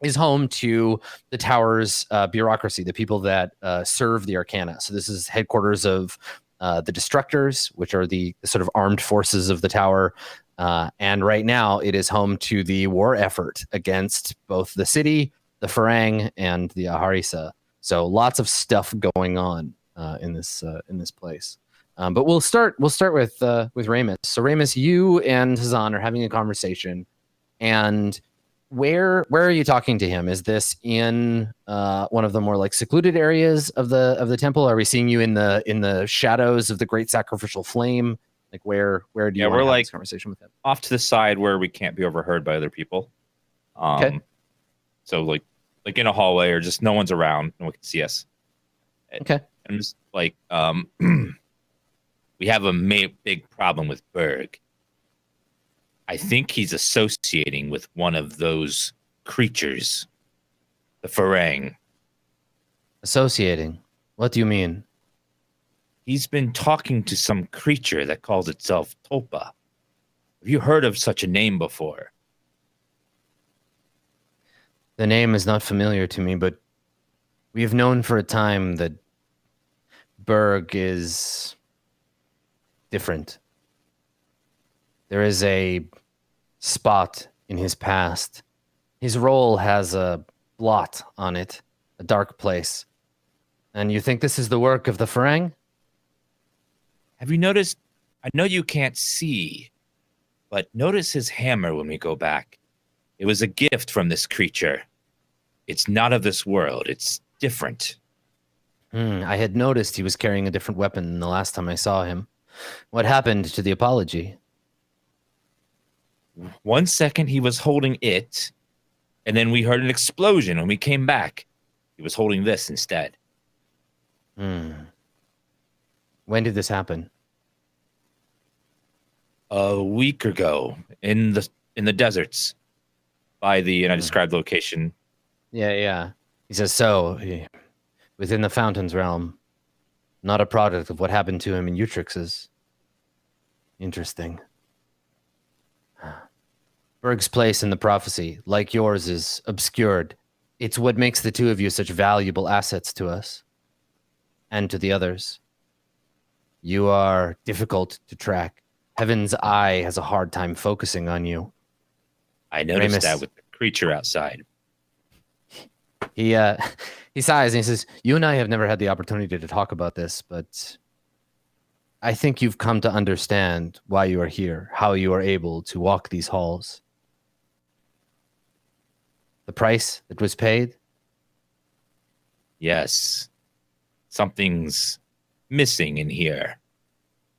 is home to the tower's bureaucracy, the people that serve the Arcana. So this is headquarters of the Destructors, which are the sort of armed forces of the tower. And right now it is home to the war effort against both the city, the Farang, and the Aharisa. So lots of stuff going on in this place. But we'll start with Ramus. So Ramus, you and Hazan are having a conversation, and where are you talking to him? Is this in one of the more like secluded areas of the temple? Are we seeing you in the shadows of the great sacrificial flame? Like where do you want to have this conversation with him? Off to the side where we can't be overheard by other people. Okay. So like in a hallway or just no one's around, no one can see us. Okay. I'm just like we have a big problem with Berg. I think he's associating with one of those creatures, the Farang. Associating? What do you mean? He's been talking to some creature that calls itself Topa. Have you heard of such a name before? The name is not familiar to me, but we have known for a time that Berg is different. There is a spot in his past. His role has a blot on it, a dark place. And you think this is the work of the Farang? Have you noticed? I know you can't see, but notice his hammer when we go back. It was a gift from this creature. It's not of this world. It's different. I had noticed he was carrying a different weapon than the last time I saw him. What happened to the apology? 1 second he was holding it, and then we heard an explosion. When we came back, he was holding this instead. When did this happen? A week ago in the deserts by the, and I described the location. Yeah. He says, within the Fountain's realm, not a product of what happened to him in Utrix's. Interesting. Berg's place in the prophecy, like yours, is obscured. It's what makes the two of you such valuable assets to us. And to the others. You are difficult to track. Heaven's eye has a hard time focusing on you. I noticed that with the creature outside. He sighs and he says, you and I have never had the opportunity to talk about this, but I think you've come to understand why you are here, how you are able to walk these halls. The price that was paid? Yes. Something's missing in here.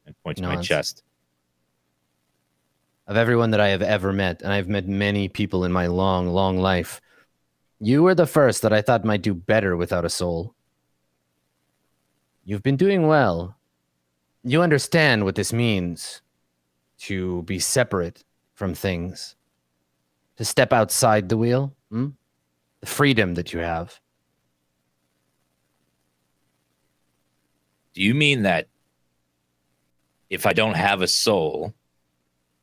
And point to my chest. Of everyone that I have ever met, and I've met many people in my long, long life, you were the first that I thought might do better without a soul. You've been doing well. You understand what this means to be separate from things, to step outside the wheel, the freedom that you have. Do you mean that if I don't have a soul,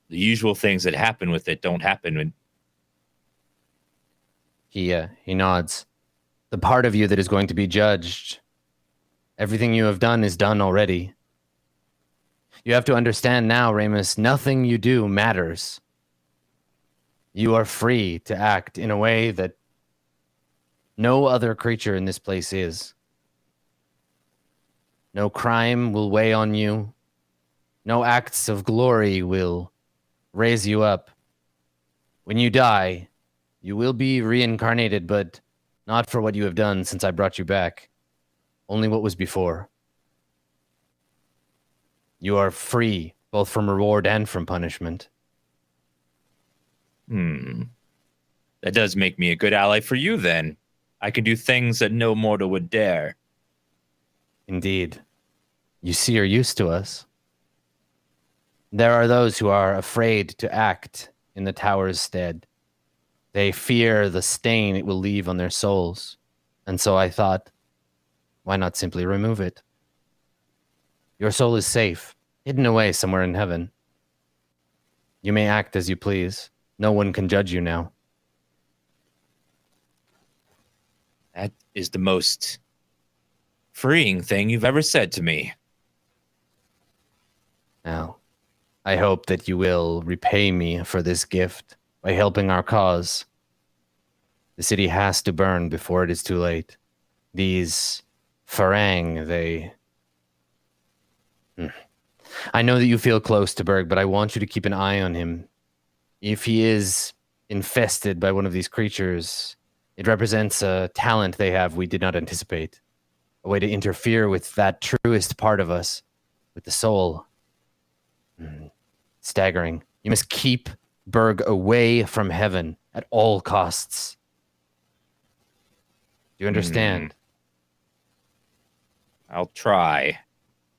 the usual things that happen with it don't happen when... He nods. The part of you that is going to be judged, everything you have done is done already. You have to understand now, Ramus, nothing you do matters. You are free to act in a way that no other creature in this place is. No crime will weigh on you. No acts of glory will raise you up. When you die, you will be reincarnated, but not for what you have done since I brought you back. Only what was before. You are free, both from reward and from punishment. That does make me a good ally for you, then. I can do things that no mortal would dare. Indeed. You see, you're used to us. There are those who are afraid to act in the tower's stead. They fear the stain it will leave on their souls. And so I thought, why not simply remove it? Your soul is safe, hidden away somewhere in heaven. You may act as you please. No one can judge you now. That is the most freeing thing you've ever said to me. Now, I hope that you will repay me for this gift by helping our cause. The city has to burn before it is too late. These Farang, they... I know that you feel close to Berg, but I want you to keep an eye on him. If he is infested by one of these creatures, it represents a talent they have we did not anticipate. A way to interfere with that truest part of us, with the soul. Staggering. You must keep Berg away from heaven at all costs. Do you understand? I'll try.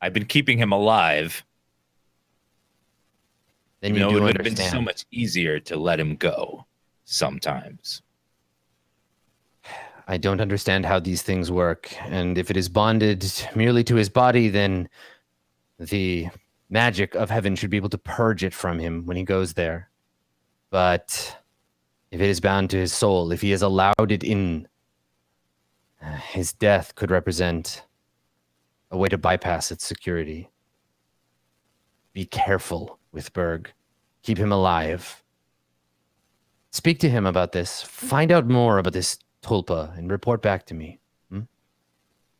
I've been keeping him alive. Then it would have been so much easier to let him go sometimes. I don't understand how these things work, and if it is bonded merely to his body, then the magic of heaven should be able to purge it from him when he goes there. But if it is bound to his soul, if he has allowed it in, his death could represent a way to bypass its security. Be careful with Berg. Keep him alive. Speak to him about this. Find out more about this tulpa and report back to me.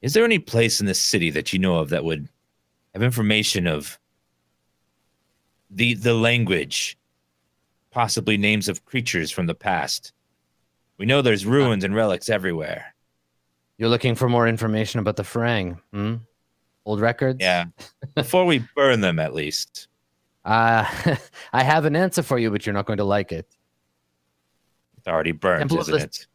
Is there any place in this city that you know of that would have information of the language, possibly names of creatures from the past? We know there's ruins and relics everywhere. You're looking for more information about the Farang, Old records? Yeah. Before we burn them, at least. I have an answer for you, but you're not going to like it. It's already burnt, isn't it?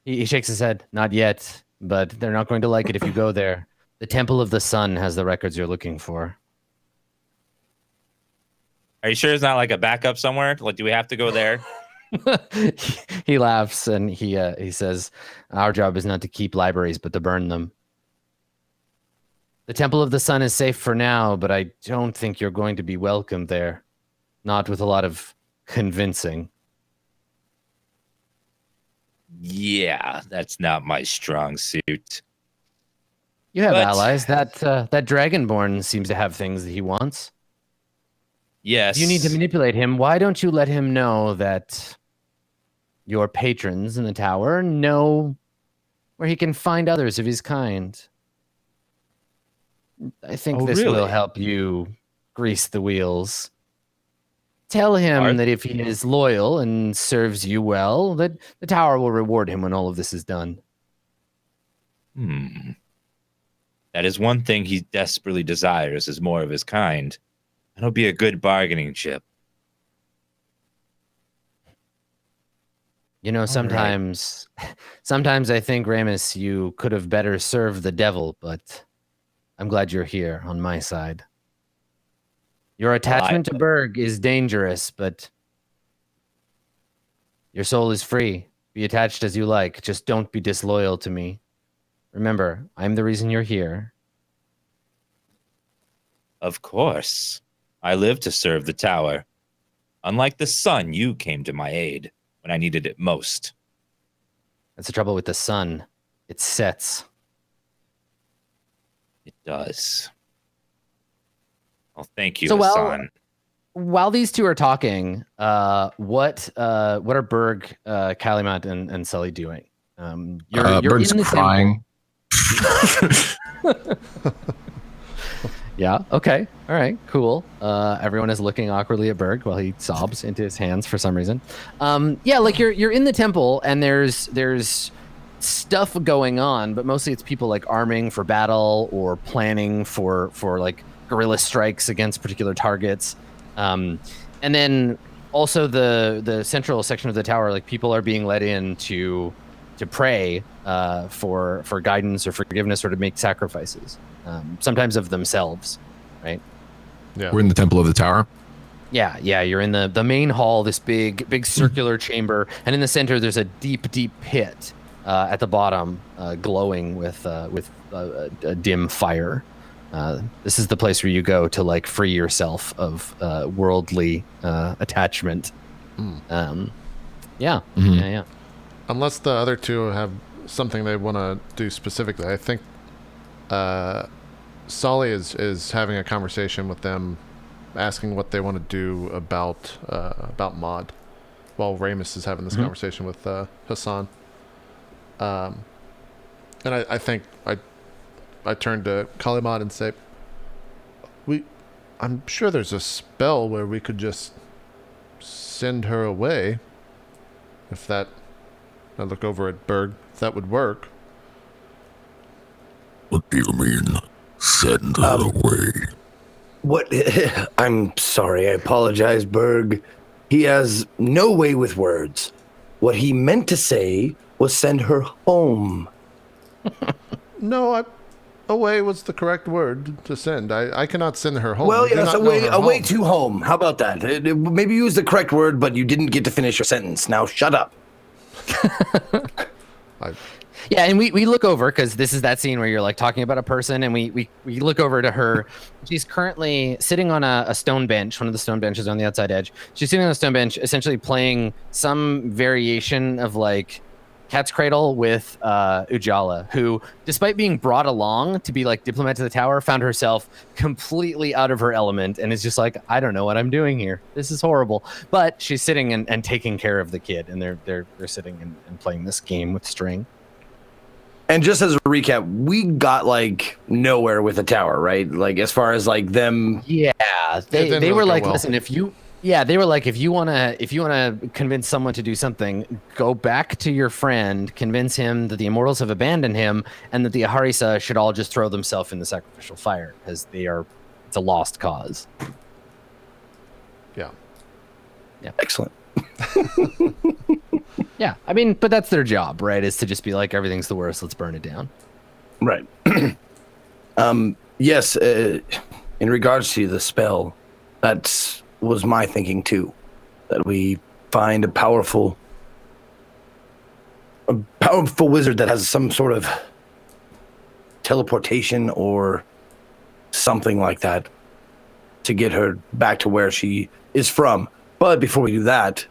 He shakes his head. Not yet, but they're not going to like it if you go there. The Temple of the Sun has the records you're looking for. Are you sure it's not like a backup somewhere? Like, do we have to go there? He laughs and he says, "Our job is not to keep libraries, but to burn them. The Temple of the Sun is safe for now, but I don't think you're going to be welcome there. Not with a lot of convincing." Yeah, that's not my strong suit. You have allies. That Dragonborn seems to have things that he wants. Yes. If you need to manipulate him, why don't you let him know that your patrons in the tower know where he can find others of his kind? I think this will help you grease the wheels. Tell him that if he is loyal and serves you well, that the tower will reward him when all of this is done. That is one thing he desperately desires, is more of his kind. That'll be a good bargaining chip. You know, sometimes I think, Ramus, you could have better served the devil, but I'm glad you're here on my side. Your attachment to Berg is dangerous, but your soul is free. Be attached as you like. Just don't be disloyal to me. Remember, I'm the reason you're here. Of course. I live to serve the tower. Unlike the sun, you came to my aid when I needed it most. That's the trouble with the sun. It sets. It does. Well, thank you, Hassan. While these two are talking, what are Berg, Calumet, and Sully doing? You're Berg's crying. Yeah. Okay. All right. Cool. Everyone is looking awkwardly at Berg while he sobs into his hands for some reason. Yeah, like you're in the temple and there's stuff going on, but mostly it's people like arming for battle or planning for like guerrilla strikes against particular targets. And then also the central section of the tower, like people are being let in to pray for guidance or forgiveness or to make sacrifices, sometimes of themselves, right? Yeah. We're in the temple of the tower. Yeah, you're in the main hall, this big circular chamber, and in the center there's a deep pit at the bottom, glowing with a dim fire. This is the place where you go to like free yourself of worldly attachment. Yeah. Unless the other two have something they want to do specifically, I think Solly is having a conversation with them, asking what they want to do about Maud, while Ramus is having this conversation with Hassan. And I think I turn to Kalimad and say, I'm sure there's a spell where we could just send her away. If that, I look over at Berg, if that would work. What do you mean, send her away? What? I'm sorry, I apologize, Berg. He has no way with words. What he meant to say was send her home. No, away was the correct word to send. I cannot send her home. Well, yes, away to home. How about that? Maybe use the correct word, but you didn't get to finish your sentence. Now shut up. Yeah, and we look over, because this is that scene where you're like talking about a person, and we look over to her. She's currently sitting on a stone bench, one of the stone benches on the outside edge. She's sitting on a stone bench, essentially playing some variation of like Cat's Cradle with Ujala, who, despite being brought along to be like diplomat to the tower, found herself completely out of her element and is just like, I don't know what I'm doing here. This is horrible. But she's sitting and taking care of the kid, and they're sitting and playing this game with string. And just as a recap, we got like nowhere with the tower, right? Like as far as like them. Yeah, they were like, listen, if you wanna convince someone to do something, go back to your friend, convince him that the immortals have abandoned him, and that the Aharisa should all just throw themselves in the sacrificial fire because it's a lost cause. Yeah. Yeah. Excellent. Yeah, I mean, but that's their job, right? Is to just be like, everything's the worst, let's burn it down. Right. Yes, in regards to the spell, that was my thinking too. That we find a powerful wizard that has some sort of teleportation or something like that to get her back to where she is from. But before we do that,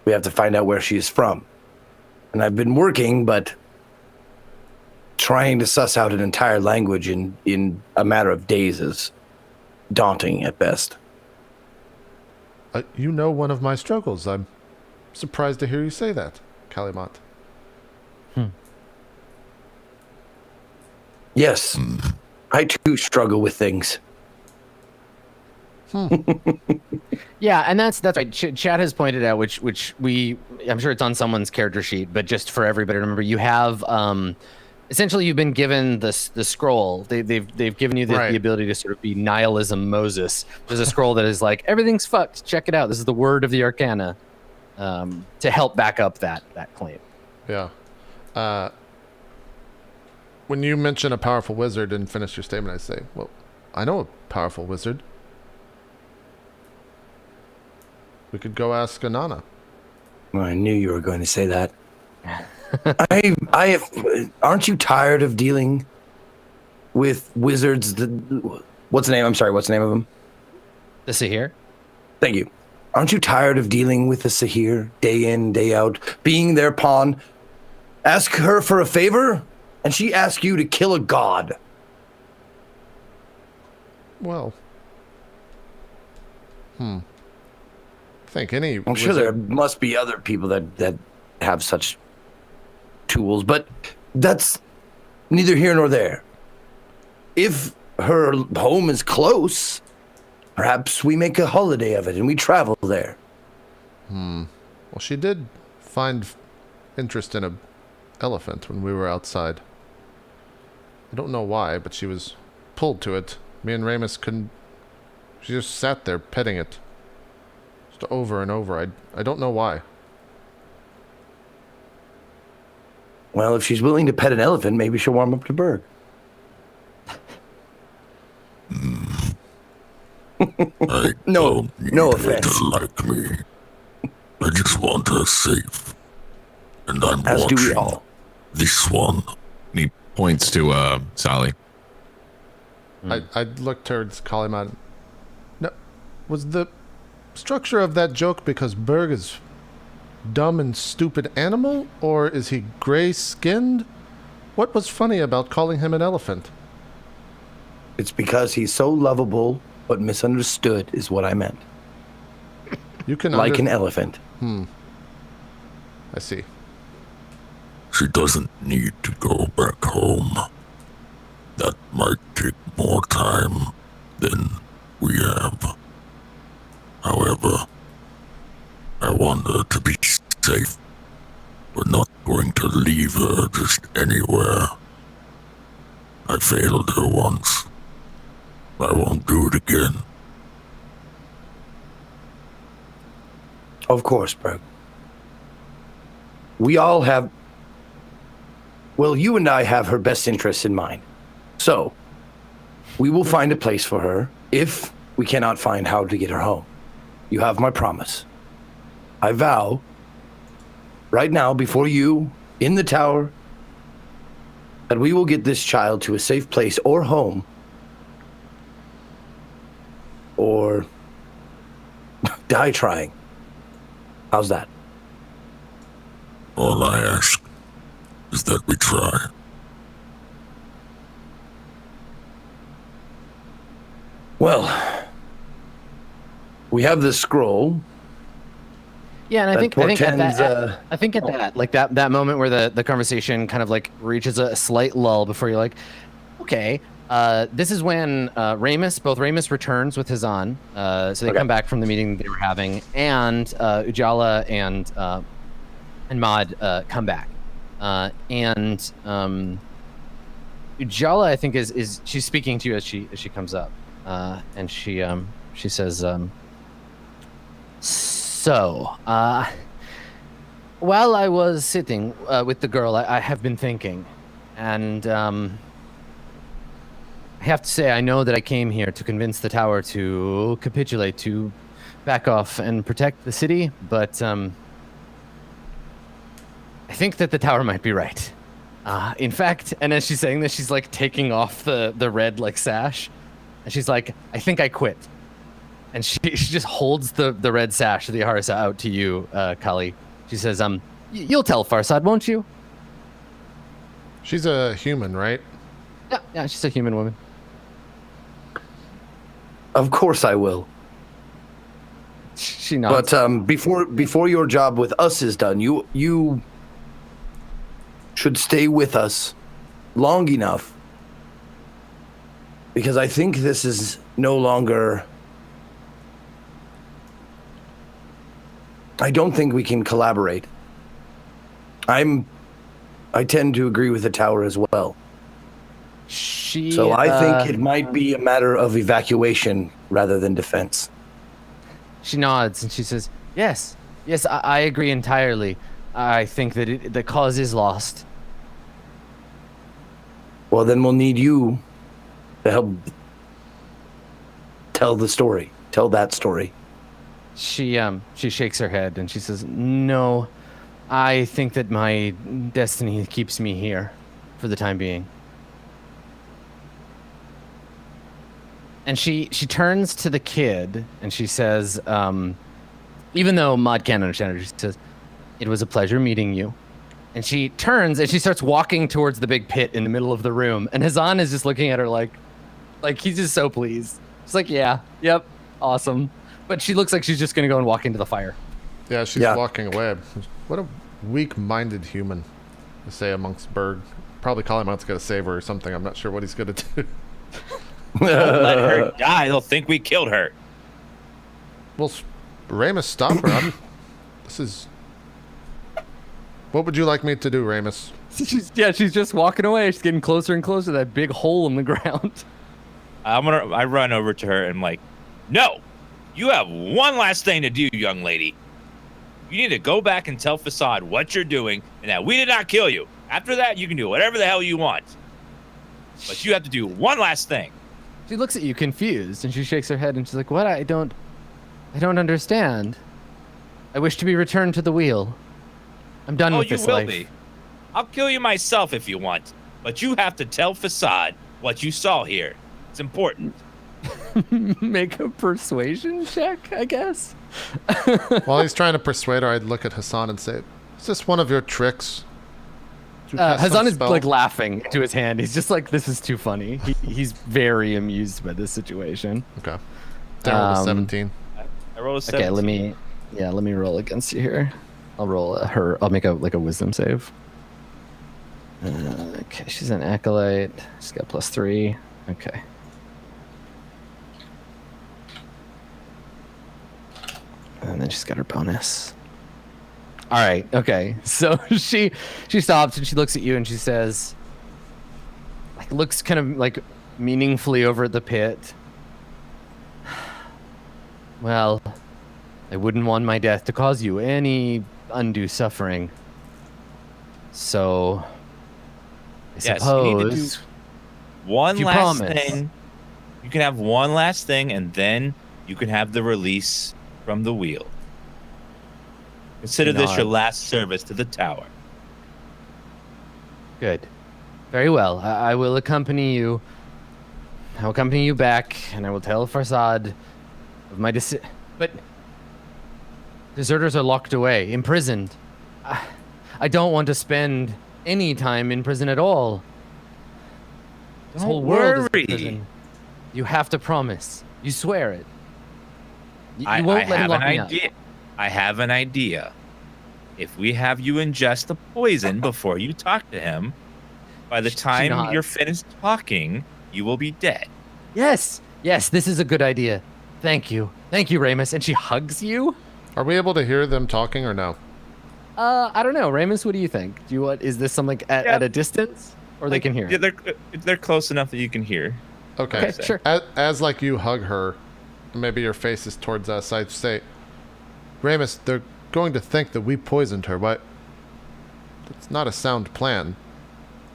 we have to find out where she is from. And I've been working, but trying to suss out an entire language in a matter of days is daunting at best. You know one of my struggles. I'm surprised to hear you say that, Calimont. Yes, I too struggle with things. Yeah, and that's right. Chad has pointed out, which I'm sure it's on someone's character sheet, but just for everybody to remember, you have essentially you've been given the scroll. They've given you the ability to sort of be nihilism Moses. There's a scroll that is like, everything's fucked. Check it out. This is the word of the Arcana to help back up that claim. Yeah. When you mention a powerful wizard and finish your statement, I say, well, I know a powerful wizard. We could go ask Anana. Well, I knew you were going to say that. Aren't you tired of dealing with wizards? What's the name? I'm sorry. What's the name of them? The Sahir. Thank you. Aren't you tired of dealing with the Sahir day in, day out, being their pawn? Ask her for a favor, and she asks you to kill a god. Well, I think any. I'm sure there must be other people that have such tools, but that's neither here nor there. If her home is close, perhaps we make a holiday of it and we travel there. Well, she did find interest in a elephant when we were outside. I don't know why, but she was pulled to it. Me and Ramus couldn't. She just sat there petting it, just over and over. I don't know why. Well, if she's willing to pet an elephant, maybe she'll warm up to Berg. No offense. Like me. I just want her safe. And I'm As watching do we all. This one. He points to Sally. I looked towards Calimont. No, was the structure of that joke because Berg is dumb and stupid animal, or is he gray-skinned? What was funny about calling him an elephant? It's because he's so lovable but misunderstood is what I meant. You can like an elephant. I see. She doesn't need to go back home. That might take more time than we have. However, I want her to be safe. We're not going to leave her just anywhere. I failed her once. I won't do it again. Of course, Berg. We all have... Well, you and I have her best interests in mind. So, we will find a place for her if we cannot find how to get her home. You have my promise. I vow, right now, before you, in the tower, that we will get this child to a safe place or home, or die trying. How's that? All I ask is that we try. Well, we have this scroll. Yeah, and I think at portends, that moment where the conversation kind of like reaches a slight lull before you're like, okay, this is when both Ramus returns with Hazan, so they come back from the meeting they were having, and Ujala and Maud come back, and Ujala, I think, is she's speaking to you as she comes up, and she She says, while I was sitting with the girl, I have been thinking, and I have to say, I know that I came here to convince the tower to capitulate, to back off and protect the city, but I think that the tower might be right. In fact, and as she's saying this, she's like taking off the red like sash, and she's like, I think I quit. And she just holds the red sash of the Aharsa out to you, Kali. She says, you'll tell Farsad, won't you? She's a human, right? Yeah, she's a human woman. Of course I will. She nods. But before your job with us is done, you should stay with us long enough, because I think this is no longer. I don't think we can collaborate. I tend to agree with the tower as well. So I think it might be a matter of evacuation rather than defense. She nods and she says, yes, I agree entirely. I think that the cause is lost. Well, then we'll need you to help tell the story. Tell that story. She shakes her head and she says, no, I think that my destiny keeps me here for the time being. And she turns to the kid and she says, even though Maud can't understand her, she says, it was a pleasure meeting you. And she turns and she starts walking towards the big pit in the middle of the room. And Hazan is just looking at her like he's just so pleased. She's like, yeah, yep, awesome. But she looks like she's just going to go and walk into the fire. Yeah, she's walking away. What a weak-minded human to say amongst Berg. Probably Kaliman's going to save her or something. I'm not sure what he's going to do. Don't let her die. They'll think we killed her. Well, Ramus, stop her. This is... What would you like me to do, Ramus? She's just walking away. She's getting closer and closer to that big hole in the ground. I run over to her and I'm like, no! You have one last thing to do, young lady. You need to go back and tell Fassad what you're doing and that we did not kill you. After that, you can do whatever the hell you want. But you have to do one last thing. She looks at you confused and she shakes her head and she's like, what? I don't understand. I wish to be returned to the wheel. I'm done with this life. Oh, you will be. I'll kill you myself if you want. But you have to tell Fassad what you saw here. It's important. Make a persuasion check, I guess. While he's trying to persuade her, I'd look at Hassan and say, is this one of your tricks? Hassan is like laughing to his hand. He's just like, this is too funny. He's very amused by this situation. Okay. Then roll a 17. I rolled a 17. Okay, let me roll against you here. I'll roll her. I'll make a wisdom save. Okay, she's an acolyte. She's got +3. Okay. And then she's got her bonus. All right. Okay. So she stops and she looks at you and she says, looks kind of like meaningfully over at the pit. Well, I wouldn't want my death to cause you any undue suffering. So, I suppose you need to do one last thing. You can have one last thing, and then you can have the release from the wheel. Consider this your last service to the tower. Good. Very well. I will accompany you. I will accompany you back, and I will tell Farsad of my decision. But deserters are locked away, imprisoned. I don't want to spend any time in prison at all. This whole world is in prison. You have to promise. You swear it. You won't let him lock me up. I have an idea. If we have you ingest the poison before you talk to him, by the time you're finished talking, you will be dead. Yes, this is a good idea. Thank you, Ramus. And she hugs you. Are we able to hear them talking or no? I don't know, Ramus. What do you think? Is this something at a distance, or they can hear? Yeah, they're close enough that you can hear. Okay, sure. As like you hug her, maybe your face is towards us, I'd say, Ramus, they're going to think that we poisoned her. But it's not a sound plan.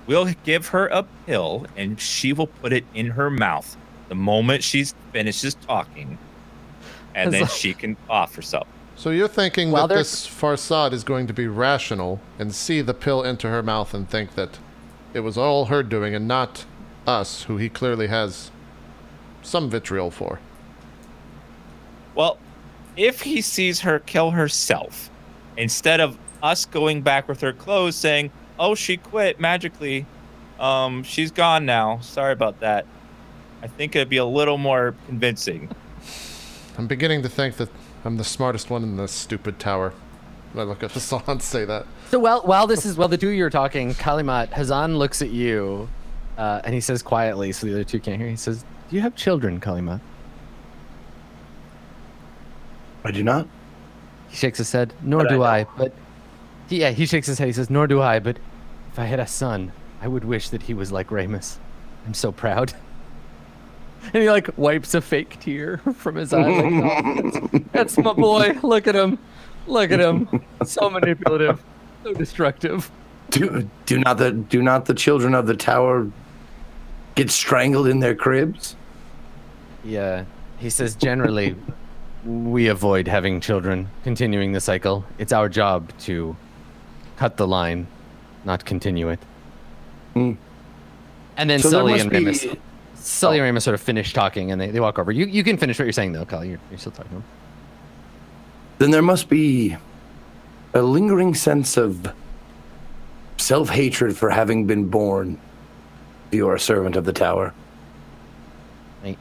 We'll give her a pill, and she will put it in her mouth the moment she finishes talking, and then she can off herself. So you're thinking that this Farsad is going to be rational and see the pill into her mouth and think that it was all her doing and not us, who he clearly has some vitriol for. Well, if he sees her kill herself, instead of us going back with her clothes saying, oh, she quit magically, she's gone now, sorry about that, I think it'd be a little more convincing. I'm beginning to think that I'm the smartest one in this stupid tower. I look at Hassan and say that. So while the two of you are talking, Kalimat, Hazan looks at you, and he says quietly, so the other two can't hear. He says, "Do you have children, Kalimat?" I do not. He shakes his head. Nor do I. But yeah, he shakes his head. He says, "Nor do I. But if I had a son, I would wish that he was like Ramus. I'm so proud." And he like wipes a fake tear from his eye. Like, oh, that's my boy. Look at him. Look at him. So manipulative. So destructive. Do not the children of the tower get strangled in their cribs? Yeah. He says generally we avoid having children, continuing the cycle. It's our job to cut the line, not continue it. Mm. And then So Sully and Ramus sort of finish talking, and they walk over. You can finish what you're saying, though, Kali. You're still talking to him. Then there must be a lingering sense of self-hatred for having been born. You are a servant of the tower.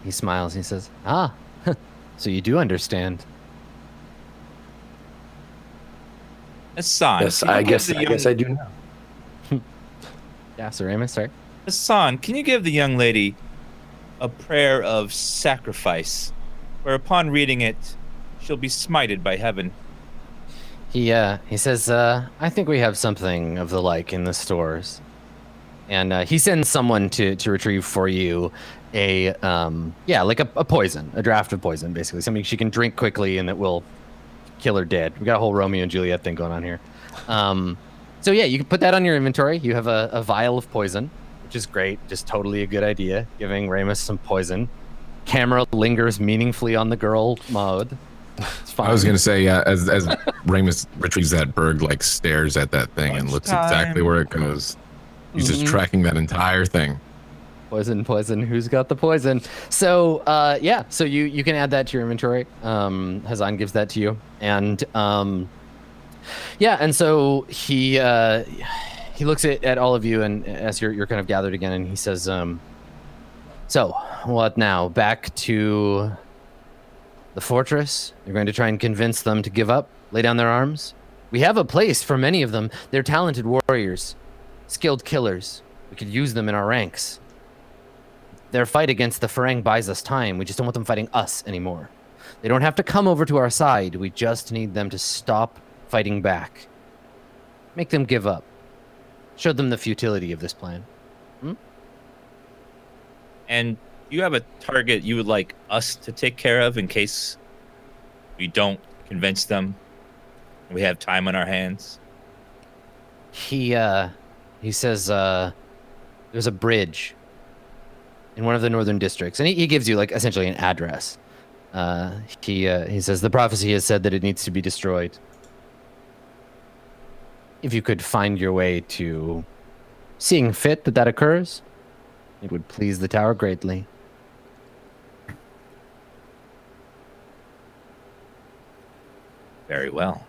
He smiles. He says, "Ah, so you do understand." Hassan, Yes, I guess I do now. Yeah, Sir Ramus, sorry. Hassan, can you give the young lady a prayer of sacrifice, where upon reading it, she'll be smited by heaven? He says, "I think we have something of the like in the stores," and he sends someone to retrieve for you a poison, a draft of poison, basically something she can drink quickly and that will kill her dead. We got a whole Romeo and Juliet thing going on here. So yeah, you can put that on your inventory. You have a vial of poison, which is great. Just totally a good idea. Giving Ramus some poison. Camera lingers meaningfully on the girl mode. It's fine. I was gonna say, yeah, as Ramus retrieves that bird, like stares at that thing and looks exactly where it goes. He's just tracking that entire thing. Poison. Who's got the poison? So so you can add that to your inventory. Hazan gives that to you, and and so he looks at all of you, and as you're kind of gathered again, and he says, "So what now? Back to the fortress? You're going to try and convince them to give up, lay down their arms? We have a place for many of them. They're talented warriors, skilled killers. We could use them in our ranks. Their fight against the Farang buys us time. We just don't want them fighting us anymore. They don't have to come over to our side. We just need them to stop fighting back. Make them give up. Show them the futility of this plan." And you have a target you would like us to take care of in case we don't convince them? We have time on our hands. He says there's a bridge in one of the northern districts, and he gives you like essentially an address. He says the prophecy has said that it needs to be destroyed. If you could find your way to seeing fit that occurs, it would please the tower greatly. Very well.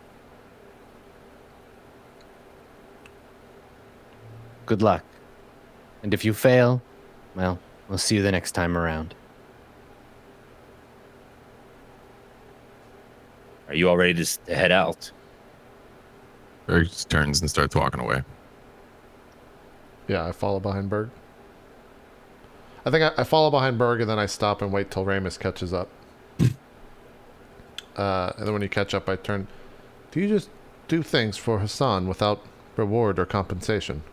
Good luck. And if you fail, well, we'll see you the next time around. Are you all ready to head out? Berg just turns and starts walking away. Yeah, I follow behind Berg. I think I follow behind Berg, and then I stop and wait till Ramus catches up. And then when you catch up, I turn. Do you just do things for Hassan without reward or compensation?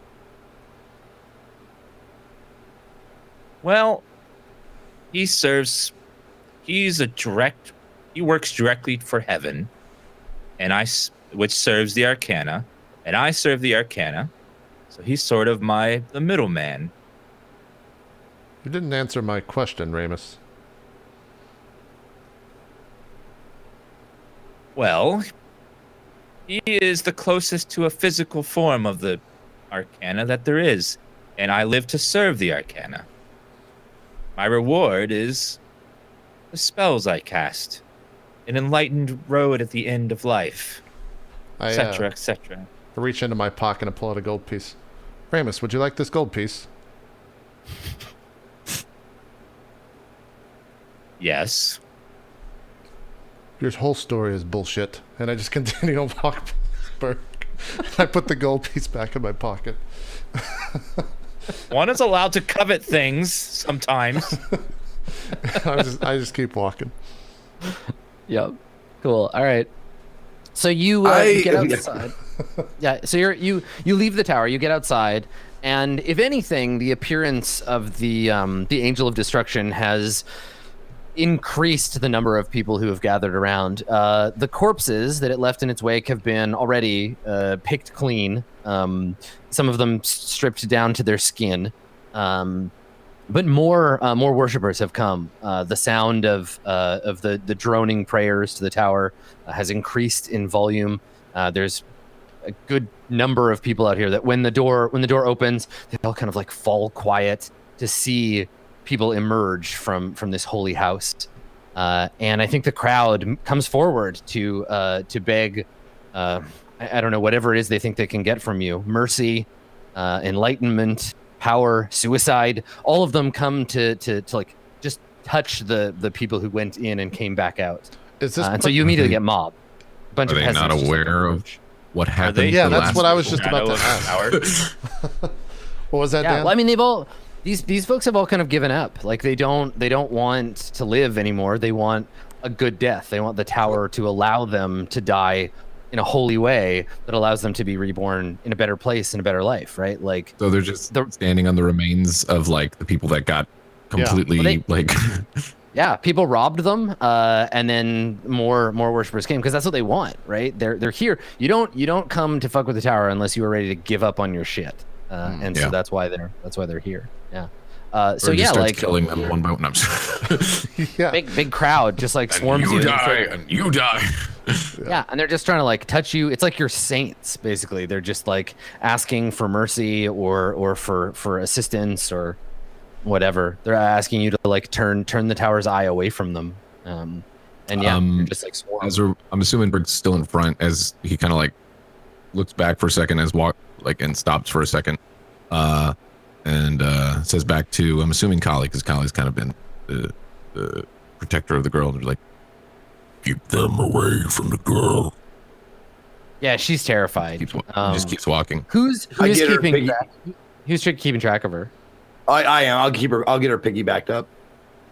Well, he serves He works directly for heaven, which serves the Arcana, and I serve the Arcana. So he's sort of the middleman. You didn't answer my question, Ramus. Well, he is the closest to a physical form of the Arcana that there is, and I live to serve the Arcana. My reward is the spells I cast, an enlightened road at the end of life, etc., etc. I reach into my pocket and pull out a gold piece. Ramus, would you like this gold piece? Yes. Your whole story is bullshit. And I just continue to walk back. I put the gold piece back in my pocket. One is allowed to covet things sometimes. I just keep walking. Yep. Cool. All right. So you get outside. Yeah. So you leave the tower. You get outside, and if anything, the appearance of the Angel of Destruction has increased the number of people who have gathered around. The corpses that it left in its wake have been already picked clean. Some of them stripped down to their skin. But more worshippers have come. The sound of the droning prayers to the tower has increased in volume. There's a good number of people out here that when the door opens, they all kind of like fall quiet to see people emerge from this holy house. And I think the crowd comes forward to beg, I don't know, whatever it is they think they can get from you. Mercy, enlightenment, power, suicide. All of them come to like just touch the people who went in and came back out. Is this and so you immediately get mobbed. A bunch Are of they not peasants aware of what happened? Yeah, that's what I was just about to ask. What was that, Yeah, Dan? well, I mean, these folks have all kind of given up. Like they don't want to live anymore. They want a good death. They want the tower to allow them to die in a holy way that allows them to be reborn in a better place, in a better life, right? Like, so they're just standing on the remains of like the people that got completely yeah, people robbed them, and then more worshippers came because that's what they want, right? They're here. You don't come to fuck with the tower unless you are ready to give up on your shit, so that's why they're here. Yeah. So yeah, like killing them one by one. Yeah. Big crowd just like swarms you. And you die. Yeah, and they're just trying to like touch you. It's like you're saints, basically. They're just like asking for mercy or for assistance or whatever. They're asking you to like turn the tower's eye away from them. And yeah, you're just like swarmed. I'm assuming Berg's still in front as he kind of like looks back for a second and stops for a second. And says back to, I'm assuming Kali, because Kali's kind of been the protector of the girl. And they're like, keep them away from the girl. Yeah, she's terrified. Just keeps walking. Who's keeping track of her? I am. I'll get her piggybacked up.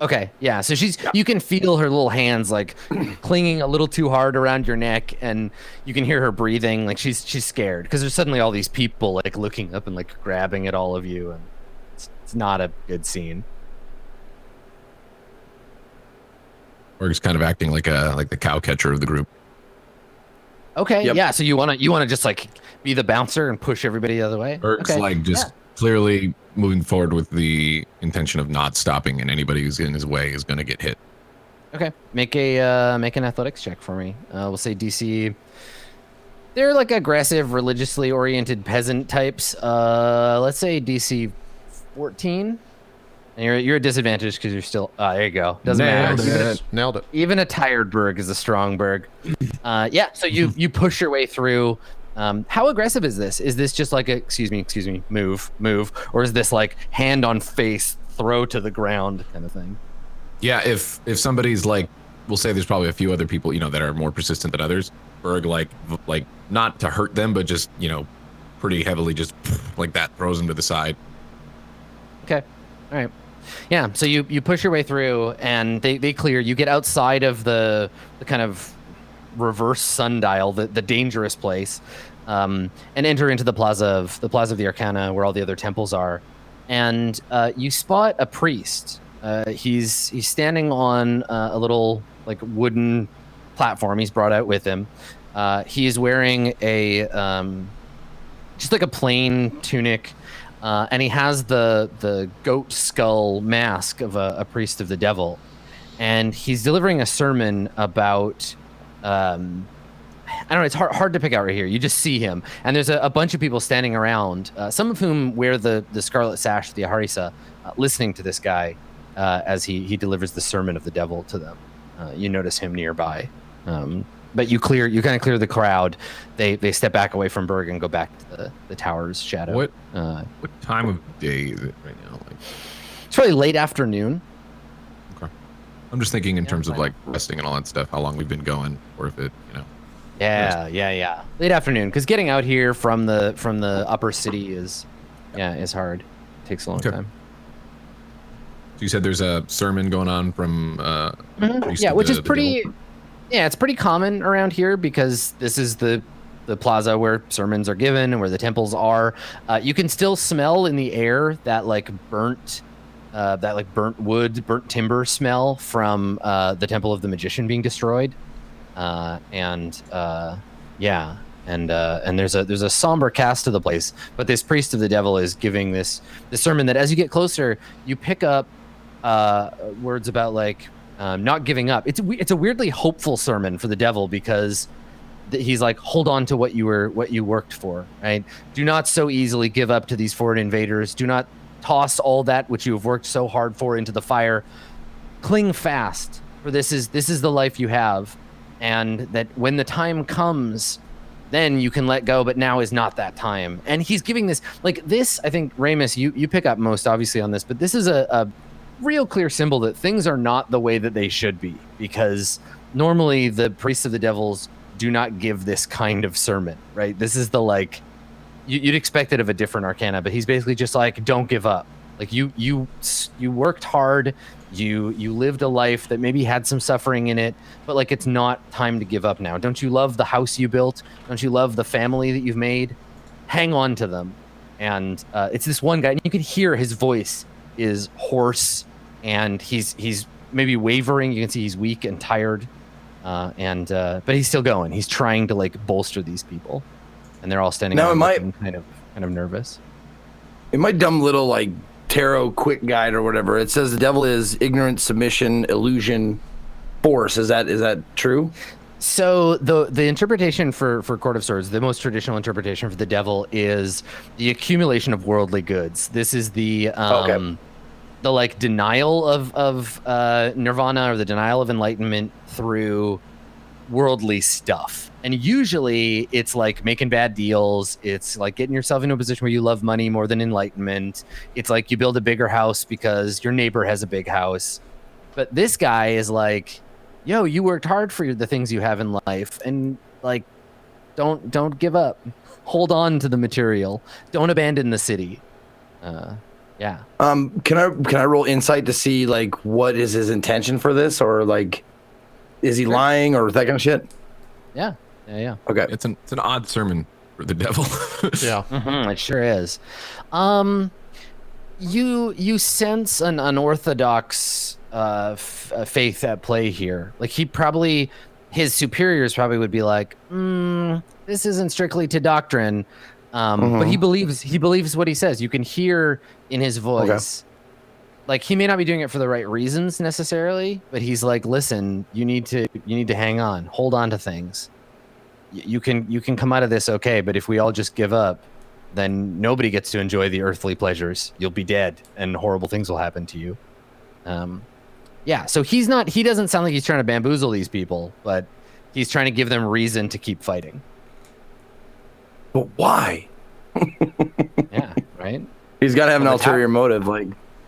Okay, yeah. So you can feel her little hands like clinging a little too hard around your neck, and you can hear her breathing. Like she's scared because there's suddenly all these people like looking up and like grabbing at all of you, and it's not a good scene. Berg's kind of acting like the cow catcher of the group. Okay, Yep. yeah. So you wanna just like be the bouncer and push everybody the other way. Berg's like just clearly moving forward with the intention of not stopping, and anybody who's in his way is going to get hit. Okay, make an athletics check for me. We'll say DC. They're like aggressive, religiously oriented peasant types. Let's say DC 14. And you're at disadvantage because you're still. There you go. Doesn't matter. Nailed it. Even a tired Berg is a strong Berg. Yeah. So you push your way through. How aggressive is this? Is this just like a excuse me, move, or is this like hand on face, throw to the ground kind of thing? Yeah, if somebody's like, we'll say there's probably a few other people, that are more persistent than others. Berg like not to hurt them, but just pretty heavily just like that throws them to the side. Okay, all right. Yeah, so you push your way through, and they clear. You get outside of the kind of reverse sundial, the dangerous place, and enter into the plaza of the Arcana, where all the other temples are, and you spot a priest He's standing on a little like wooden platform he's brought out with him. He is wearing a just like a plain tunic, and he has the goat skull mask of a priest of the devil, and he's delivering a sermon about I don't know, it's hard to pick out right here. You just see him, and there's a bunch of people standing around, some of whom wear the scarlet sash, the Aharisa, listening to this guy as he delivers the sermon of the devil to them. You notice him nearby. But you kind of clear the crowd. They step back away from Berg and go back to the tower's shadow. What time of day is it right now? Like, it's probably late afternoon. Okay. I'm just thinking in terms of like resting and all that stuff, how long we've been going, or if it, Yeah. Late afternoon, because getting out here from the upper city is hard. It takes a long time. So you said there's a sermon going on from which is pretty. Yeah, it's pretty common around here because this is the plaza where sermons are given and where the temples are. You can still smell in the air that burnt wood, burnt timber smell from the temple of the magician being destroyed. And there's a somber cast to the place. But this priest of the devil is giving this sermon that as you get closer, you pick up words about not giving up. It's a weirdly hopeful sermon for the devil because he's like, hold on to what you worked for, right? Do not so easily give up to these foreign invaders. Do not toss all that which you have worked so hard for into the fire. Cling fast, for this is the life you have, and that when the time comes, then you can let go, but now is not that time. And he's giving this, I think, Ramus, you pick up most obviously on this, but this is a real clear symbol that things are not the way that they should be, because normally the priests of the devils do not give this kind of sermon, right? This is the you'd expect it of a different arcana, but he's basically just like, don't give up. You worked hard, you lived a life that maybe had some suffering in it, but it's not time to give up now. Don't you love the house you built? Don't you love the family that you've made? Hang on to them. And it's this one guy, and you can hear his voice is hoarse, and he's maybe wavering. You can see he's weak and tired, but he's still going. He's trying to bolster these people, and they're all standing now. Kind of nervous. In my dumb little tarot quick guide or whatever, it says the devil is ignorance, submission, illusion, force. Is that true? So the interpretation for Court of Swords, the most traditional interpretation for the devil, is the accumulation of worldly goods. This is the denial of nirvana, or the denial of enlightenment through worldly stuff. And usually it's making bad deals. It's getting yourself into a position where you love money more than enlightenment. It's you build a bigger house because your neighbor has a big house. But this guy is yo, you worked hard for the things you have in life, and don't give up. Hold on to the material. Don't abandon the city. Yeah. Can I roll insight to see what is his intention for this, or is he lying or that kind of shit? Yeah. Okay. It's an odd sermon for the devil. Yeah. Mm-hmm, it sure is. You sense an unorthodox faith at play here. His superiors probably would be this isn't strictly to doctrine. But he believes what he says. You can hear in his voice. Okay. He may not be doing it for the right reasons necessarily, but he's listen, you need to hang on, hold on to things. You can come out of this okay, but if we all just give up, then nobody gets to enjoy the earthly pleasures. You'll be dead, and horrible things will happen to you. So he doesn't sound like he's trying to bamboozle these people, but he's trying to give them reason to keep fighting. But why? Yeah, right? He's got to have an ulterior motive,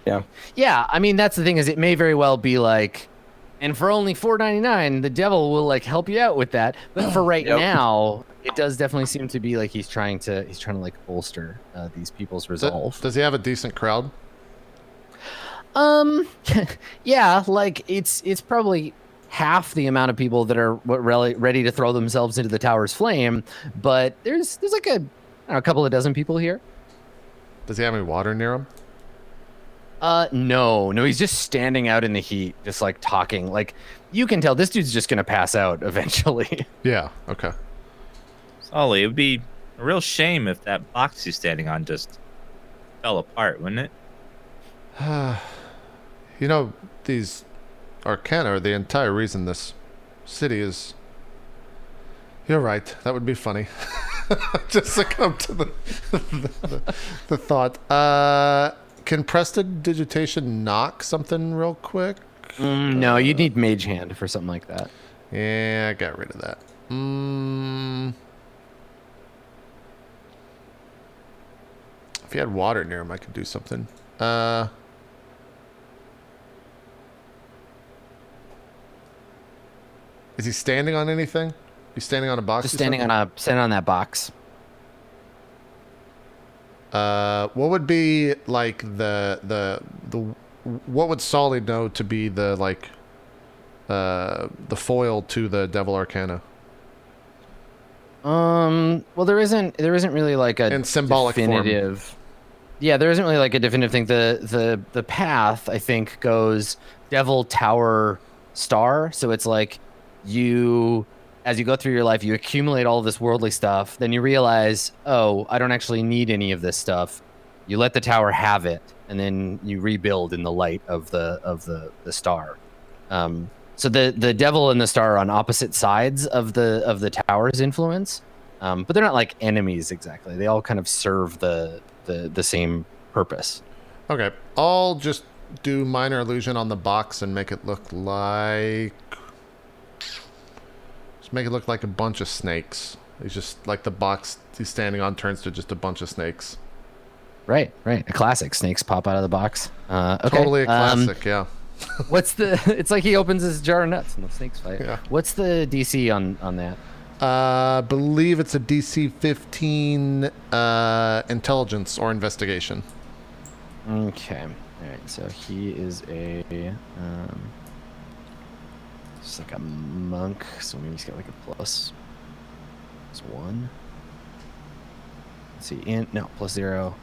yeah. Yeah, I mean, that's the thing, is it may very well be and for only $4.99, the devil will help you out with that. But for right now, it does definitely seem to be he's trying to bolster these people's resolve. Does he have a decent crowd? Yeah, it's probably half the amount of people that are ready to throw themselves into the tower's flame, but there's a couple of dozen people here. Does he have any water near him? No, he's just standing out in the heat, just like talking. Like you can tell this dude's just gonna pass out eventually. Yeah. Okay. Sully, it would be a real shame if that box he's standing on just fell apart, wouldn't it? You know, these arcana are the entire reason this city is. You're right. That would be funny. Just succumb to the thought. Can prestidigitation knock something real quick? No, you'd need Mage Hand for something like that. Yeah, I got rid of that. If you had water near him, I could do something. Is he standing on anything? He's standing on a box? Just standing on that box. What would be like the what would Solly know to be the like the foil to the Devil Arcana? Well, there isn't really like a in symbolic definitive form. Yeah, there isn't really like a definitive thing. The path I think goes Devil Tower Star, so it's like as you go through your life, you accumulate all of this worldly stuff. Then you realize, oh, I don't actually need any of this stuff. You let the tower have it, and then you rebuild in the light of the star. So the devil and the star are on opposite sides of the tower's influence, but they're not like enemies exactly. They all kind of serve the same purpose. Okay, I'll just do minor illusion on the box and make it look like. Make it look like a bunch of snakes. It's just like the box he's standing on turns to just a bunch of snakes. Right. A classic. Snakes pop out of the box. Okay. Totally a classic, yeah. It's like he opens his jar of nuts and the snakes fight. Yeah. What's the DC on that? I believe it's a DC 15 intelligence or investigation. Okay. All right. So he is a just like a monk, so maybe he's got like a plus 1. Let's see, +0. Okay,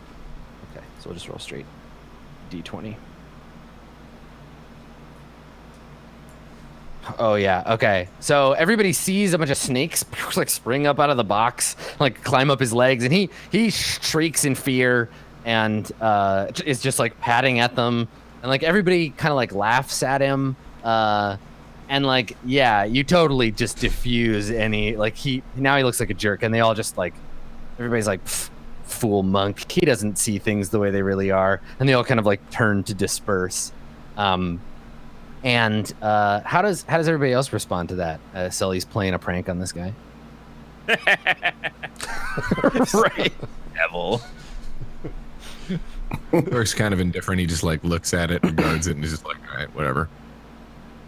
so we'll just roll straight D20. Oh yeah, okay. So everybody sees a bunch of snakes like spring up out of the box, like climb up his legs, and he shrieks in fear and is just like patting at them, and like everybody kind of like laughs at him. And like, yeah, you totally just diffuse any, like now he looks like a jerk, and they all just like, everybody's like, fool monk. He doesn't see things the way they really are. And they all kind of like turn to disperse. How does everybody else respond to that? Sully's playing a prank on this guy. Right. Devil. Orc's kind of indifferent. He just like looks at it, regards it, and is just like, all right, whatever.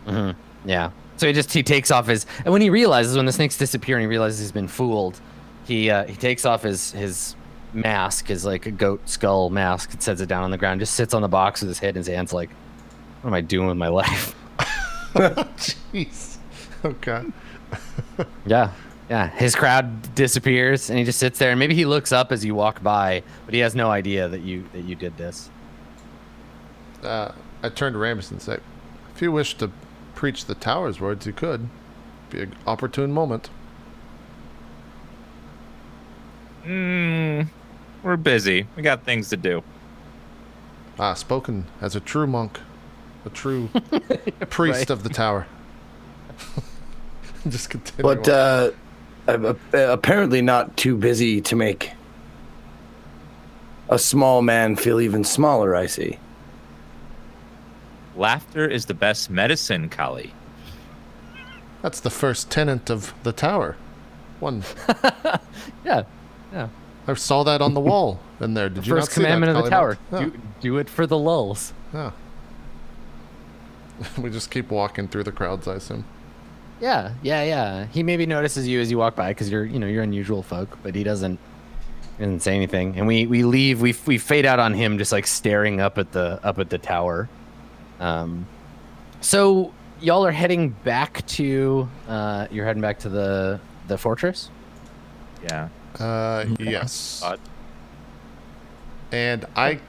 Mm-hmm. Yeah. So he takes off and when he realizes, when the snakes disappear and he realizes he's been fooled, he takes off his mask, his like a goat skull mask, and sets it down on the ground, just sits on the box with his head in his hands like, what am I doing with my life? Jeez. Okay. Yeah. His crowd disappears and he just sits there, and maybe he looks up as you walk by, but he has no idea that you did this. I turned to Ramus and said, if you wish to preach the tower's words, you could. Be an opportune moment. We're busy. We got things to do. Spoken as a true monk. A true priest of the tower. Just continue. But apparently not too busy to make a small man feel even smaller, I see. Laughter is the best medicine, Kali. That's the first tenet of the tower. One. Yeah. I saw that on the wall in there. Did you not First see that? commandment of the tower. Yeah. Do it for the lulls. Yeah. We just keep walking through the crowds, I assume. Yeah. He maybe notices you as you walk by because you're unusual folk, but he doesn't say anything. And we leave. We fade out on him, just like staring up at the tower. So y'all are heading back to the fortress. Yeah. Yes. And I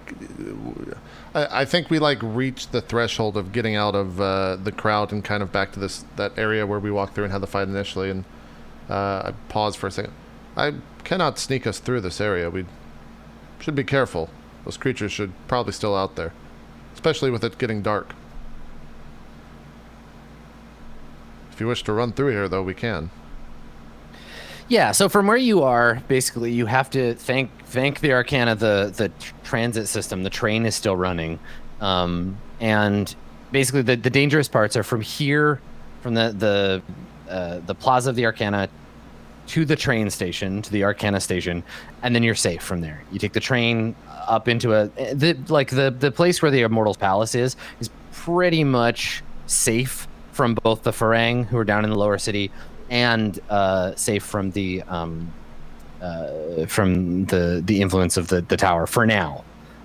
think we like reached the threshold of getting out of the crowd and kind of back to that area where we walked through and had the fight initially. And I paused for a second. I cannot sneak us through this area. We should be careful. Those creatures should probably still out there, especially with it getting dark. If you wish to run through here, though, we can. Yeah, so from where you are, basically, you have to thank the Arcana, the transit system. The train is still running, and basically the dangerous parts are from here, from the plaza of the Arcana, to the train station, to the Arcana station, and then you're safe from there. You take the train up into the place where the Immortals Palace is pretty much safe from both the Farang, who are down in the lower city, and safe from the influence of the tower for now.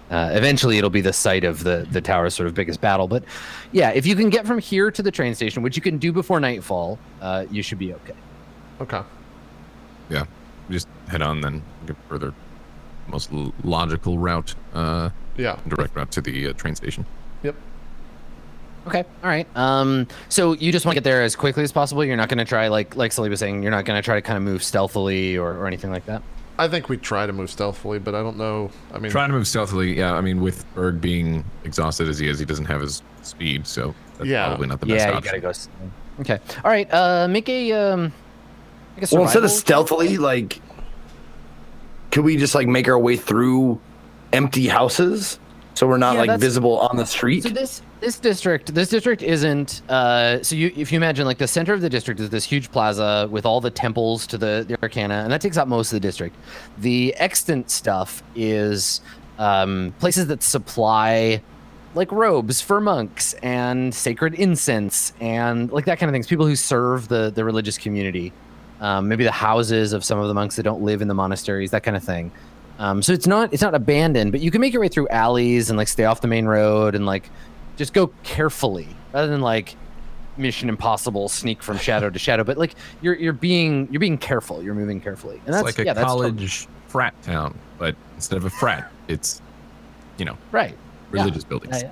Eventually, it'll be the site of the tower's sort of biggest battle. But yeah, if you can get from here to the train station, which you can do before nightfall, you should be okay. Okay. Yeah, just head on then. Get further, most logical route. Direct route to the train station. Yep. Okay. All right. So you just want to get there as quickly as possible. You're not going to try, like Sully was saying, you're not going to try to kind of move stealthily or anything like that. I think we try to move stealthily, but I don't know. I mean, trying to move stealthily. Yeah. I mean, with Berg being exhausted as he is, he doesn't have his speed, so that's probably not the best option. Yeah, you gotta go. Okay. All right. Make a. Well, instead of stealthily, like, could we just like make our way through empty houses so we're not visible on the street? So this district isn't. So if you imagine, like, the center of the district is this huge plaza with all the temples to the Arcana, and that takes up most of the district. The extant stuff is places that supply like robes for monks and sacred incense and like that kind of things. People who serve the religious community. Maybe the houses of some of the monks that don't live in the monasteries, that kind of thing. So it's not abandoned, but you can make your way through alleys and like stay off the main road and like just go carefully rather than like Mission Impossible sneak from shadow to shadow. But like you're being careful. You're moving carefully. And that's like a college frat town, but instead of a frat, it's right. Religious buildings.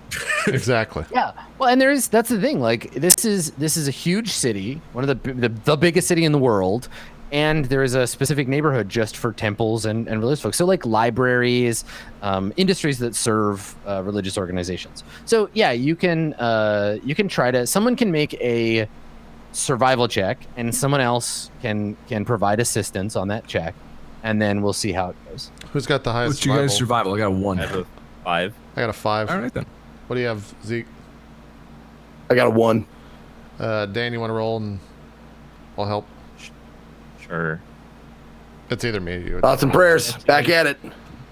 Exactly. Yeah. Well, and that's the thing. Like this is a huge city, one of the biggest city in the world, and there is a specific neighborhood just for temples and religious folks. So like libraries, industries that serve religious organizations. So yeah, you can try to. Someone can make a survival check, and someone else can provide assistance on that check, and then we'll see how it goes. Who's got the highest? What's you guys survival? I got a 1. I have a 5. I got a 5. All right then. What do you have, Zeke? I got a 1. Dan, you want to roll and I'll help? Sure. It's either me or you. Thoughts and prayers. Back at it.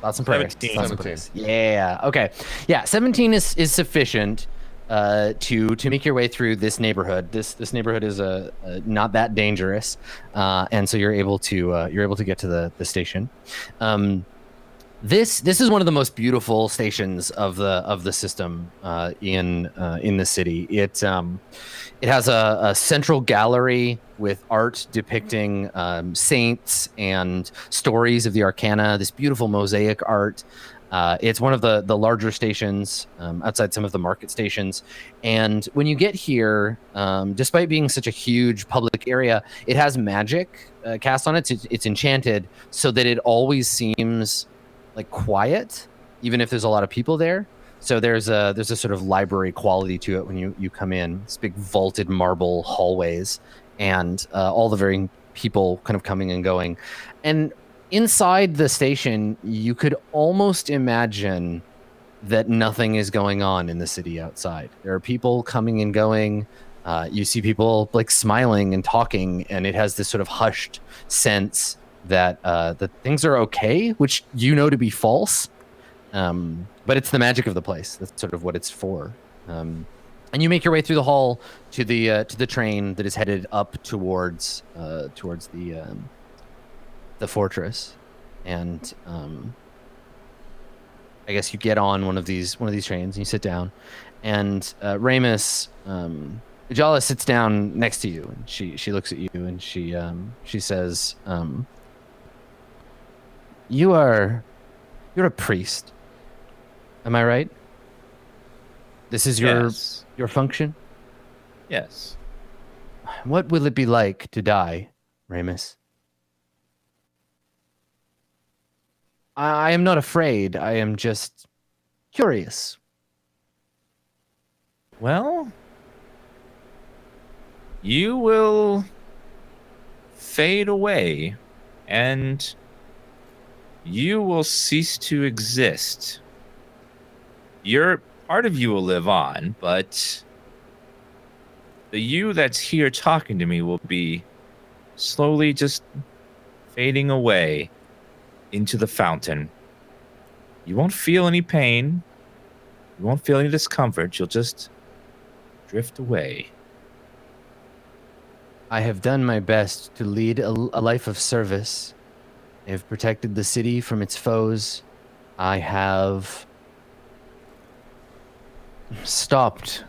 Thoughts and prayers. 17. Yeah. Okay. Yeah. 17 is sufficient to make your way through this neighborhood. This neighborhood is not that dangerous, and so you're able to get to the station. This is one of the most beautiful stations of the system in the city. It has a central gallery with art depicting saints and stories of the Arcana. This beautiful mosaic art. It's one of the larger stations outside some of the market stations. And when you get here, despite being such a huge public area, it has magic cast on it. It's enchanted so that it always seems like quiet, even if there's a lot of people there. So there's a sort of library quality to it when you come in. It's big vaulted marble hallways and all the varying people kind of coming and going. And inside the station, you could almost imagine that nothing is going on in the city outside. There are people coming and going. You see people like smiling and talking, and it has this sort of hushed sense that things are okay, which to be false. But it's the magic of the place. That's sort of what it's for. And you make your way through the hall to the train that is headed up towards the fortress. And I guess you get on one of these trains and you sit down. And Ramus, Ujala sits down next to you, and she looks at you and she says, You're a priest, Am I right? This is your function? Yes. What will it be like to die, Ramus? I am not afraid. I am just curious. Well, you will fade away, and you will cease to exist. Part of you will live on, but the you that's here talking to me will be slowly just fading away into the fountain. You won't feel any pain. You won't feel any discomfort. You'll just drift away. I have done my best to lead a life of service. I have protected the city from its foes. I have stopped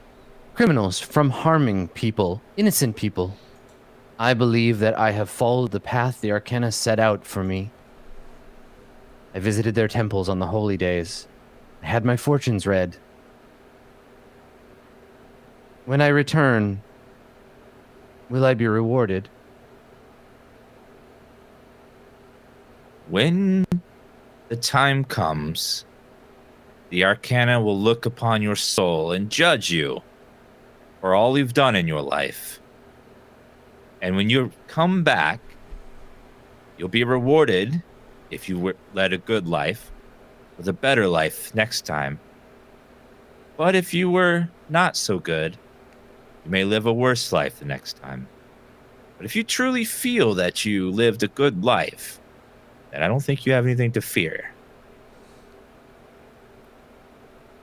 criminals from harming people, innocent people. I believe that I have followed the path the Arcana set out for me. I visited their temples on the holy days. I had my fortunes read. When I return, will I be rewarded? When the time comes, the Arcana will look upon your soul and judge you for all you've done in your life. And when you come back, you'll be rewarded, if you led a good life, with a better life next time. But if you were not so good, you may live a worse life the next time. But if you truly feel that you lived a good life, then I don't think you have anything to fear.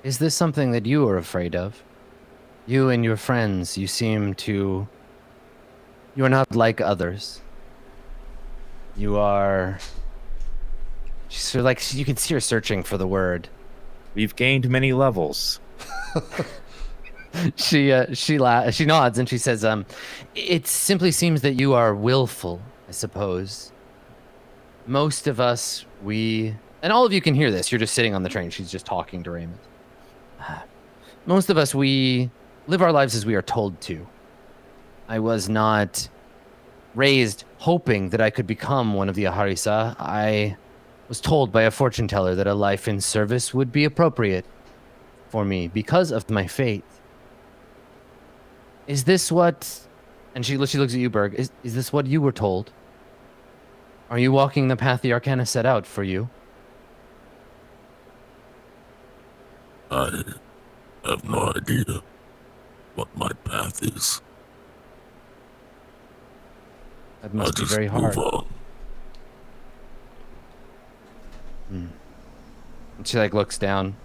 Is this something that you are afraid of? You and your friends, you seem to... You are not like others. You are... So like, you can see her searching for the word. We've gained many levels. She nods and she says, it simply seems that you are willful, I suppose. Most of us, and all of you can hear this, you're just sitting on the train, she's just talking to Raymond. Most of us, we live our lives as we are told to. I was not raised hoping that I could become one of the Aharisa. I was told by a fortune teller that a life in service would be appropriate for me because of my fate. Is this what... And she looks at you, Berg. Is this what you were told? Are you walking the path the Arcana set out for you? I have no idea what my path is. That must be very hard. Move on. And she like looks down.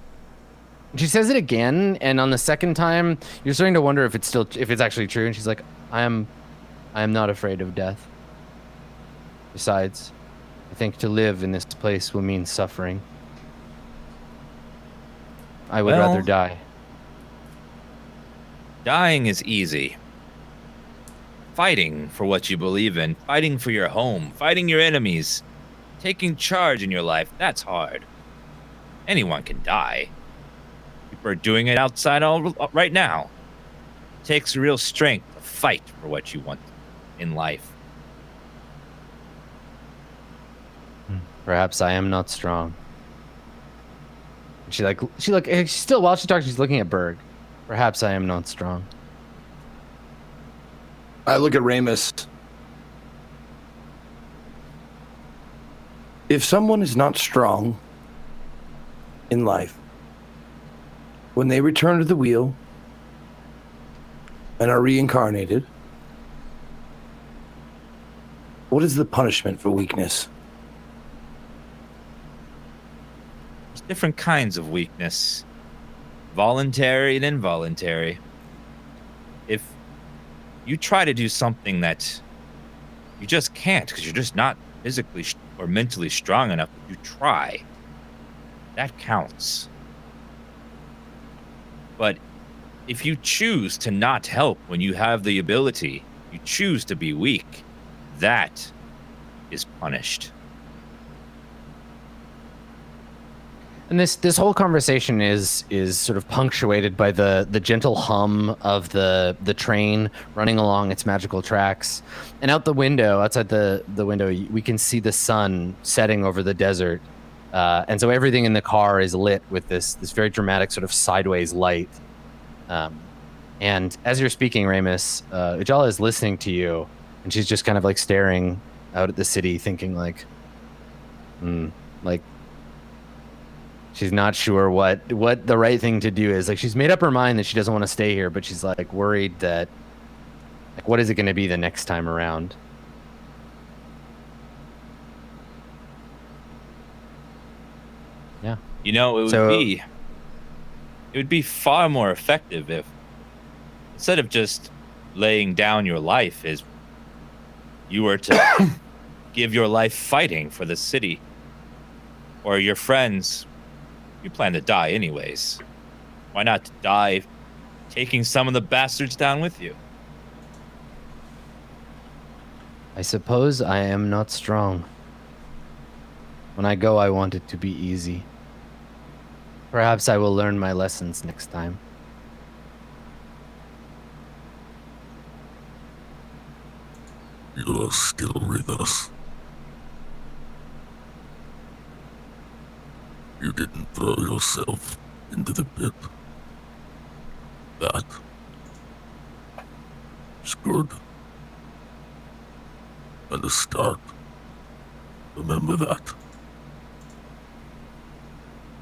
And she says it again, and on the second time, you're starting to wonder if it's actually true. And she's like, I am not afraid of death. Besides, I think to live in this place will mean suffering. I would rather die. Dying is easy. Fighting for what you believe in, fighting for your home, fighting your enemies, taking charge in your life, that's hard. Anyone can die. People are doing it outside right now. It takes real strength to fight for what you want in life. Perhaps I am not strong. She still, while she's talking, she's looking at Berg. Perhaps I am not strong. I look at Ramus. If someone is not strong in life, when they return to the wheel and are reincarnated, what is the punishment for weakness? There's different kinds of weakness. Voluntary and involuntary. If you try to do something that you just can't because you're just not physically or mentally strong enough, you try. That counts. But if you choose to not help when you have the ability, you choose to be weak, that is punished. And this whole conversation is sort of punctuated by the gentle hum of the train running along its magical tracks. And out the window, outside the window, we can see the sun setting over the desert. And so everything in the car is lit with this very dramatic sort of sideways light. And as you're speaking, Ramus, Ujala is listening to you, and she's just kind of like staring out at the city, thinking like, she's not sure what the right thing to do is. Like, she's made up her mind that she doesn't want to stay here, but she's like worried that, like, what is it going to be the next time around? Yeah. You know, it would be far more effective if, instead of just laying down your life, is you were to give your life fighting for the city or your friends. You plan to die anyways. Why not die taking some of the bastards down with you? I suppose I am not strong. When I go, I want it to be easy. Perhaps I will learn my lessons next time. You are still with us. You didn't throw yourself into the pit. That is good. And a start. Remember that.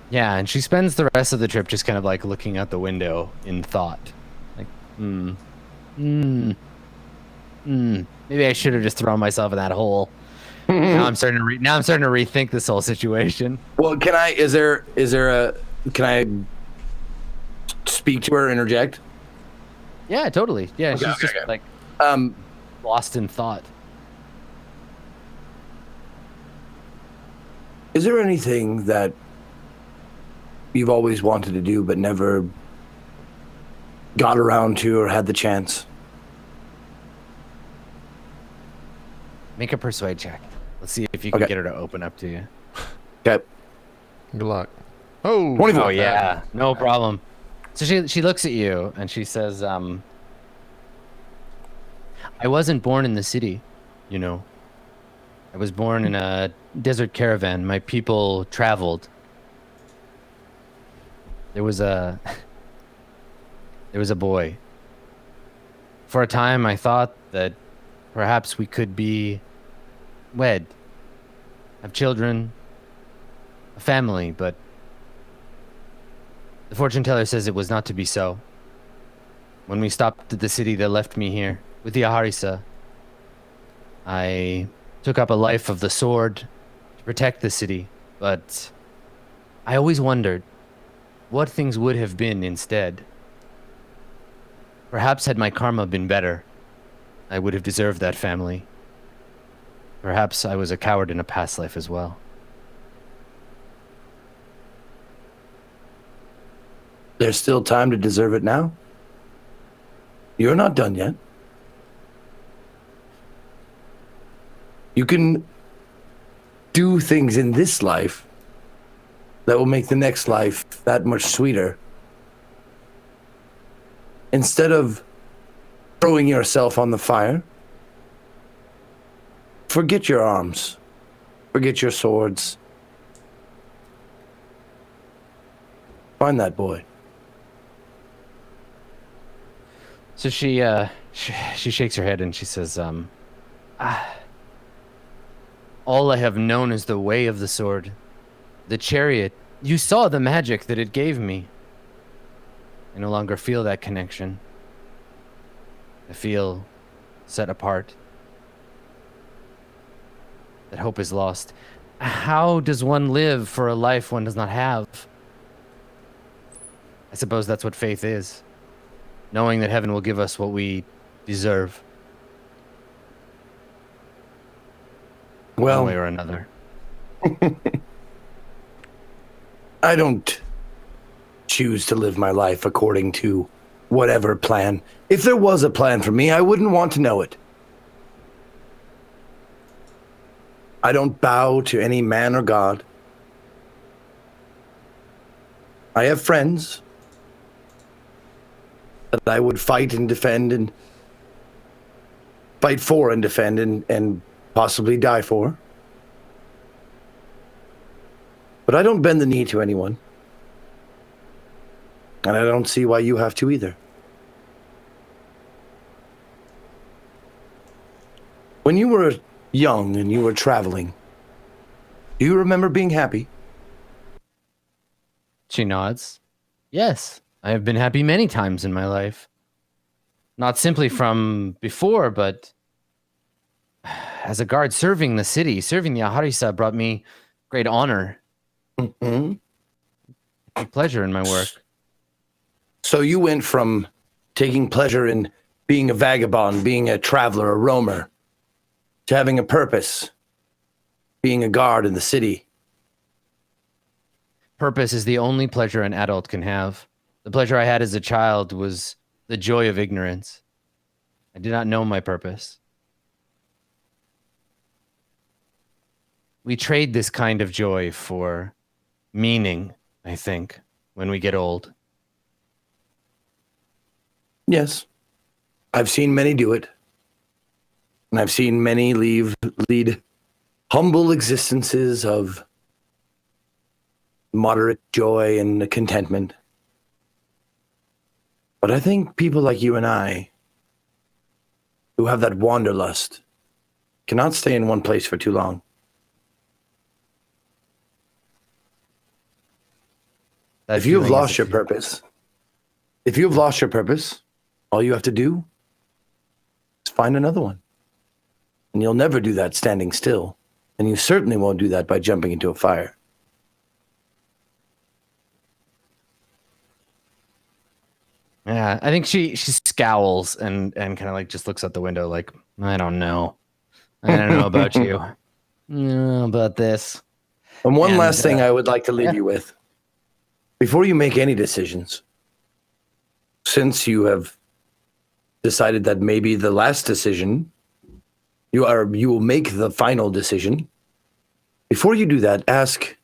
Yeah, and she spends the rest of the trip just kind of like looking out the window in thought. Like, maybe I should have just thrown myself in that hole. Now I'm starting to rethink this whole situation. Well, can I speak to her, interject? Yeah, totally. Yeah, Okay, she's just okay. like lost in thought. Is there anything that you've always wanted to do but never got around to or had the chance? Make a persuade check. Let's see if you can get her to open up to you. Okay. Good luck. Oh, 24. Oh yeah, no problem. So she looks at you and she says, I wasn't born in the city, you know. I was born in a desert caravan. My people traveled. There was a boy. For a time, I thought that perhaps we could be wed, have children, a family, but the fortune teller says it was not to be so. When we stopped at the city that left me here with the Aharisa, I took up a life of the sword to protect the city, but I always wondered what things would have been instead. Perhaps had my karma been better, I would have deserved that family. Perhaps I was a coward in a past life as well. There's still time to deserve it now. You're not done yet. You can do things in this life that will make the next life that much sweeter. Instead of throwing yourself on the fire, forget your arms, forget your swords. Find that boy. So she shakes her head and she says, all I have known is the way of the sword, the chariot. You saw the magic that it gave me. I no longer feel that connection. I feel set apart. That hope is lost. How does one live for a life one does not have? I suppose that's what faith is. Knowing that heaven will give us what we deserve. Well, one way or another. I don't choose to live my life according to whatever plan. If there was a plan for me, I wouldn't want to know it. I don't bow to any man or god. I have friends that I would fight and defend and fight for and defend and possibly die for. But I don't bend the knee to anyone. And I don't see why you have to either. When you were young and you were traveling, do you remember being happy? She nods. Yes, I have been happy many times in my life. Not simply from before, but as a guard serving the city, serving the Aharisa brought me great honor. Mm-hmm. Great pleasure in my work. So you went from taking pleasure in being a vagabond, being a traveler, a roamer, to having a purpose, being a guard in the city. Purpose is the only pleasure an adult can have. The pleasure I had as a child was the joy of ignorance. I did not know my purpose. We trade this kind of joy for meaning, I think, when we get old. Yes. I've seen many do it. And I've seen many lead humble existences of moderate joy and contentment. But I think people like you and I, who have that wanderlust, cannot stay in one place for too long. If you've lost your purpose, all you have to do is find another one. And you'll never do that standing still. And you certainly won't do that by jumping into a fire. Yeah, I think she scowls and kind of like just looks out the window like, I don't know about you. I don't know about this. And one last thing I would like to leave you with. Before you make any decisions, since you have decided that maybe the last decision, you will make the final decision. Before you do that, ask,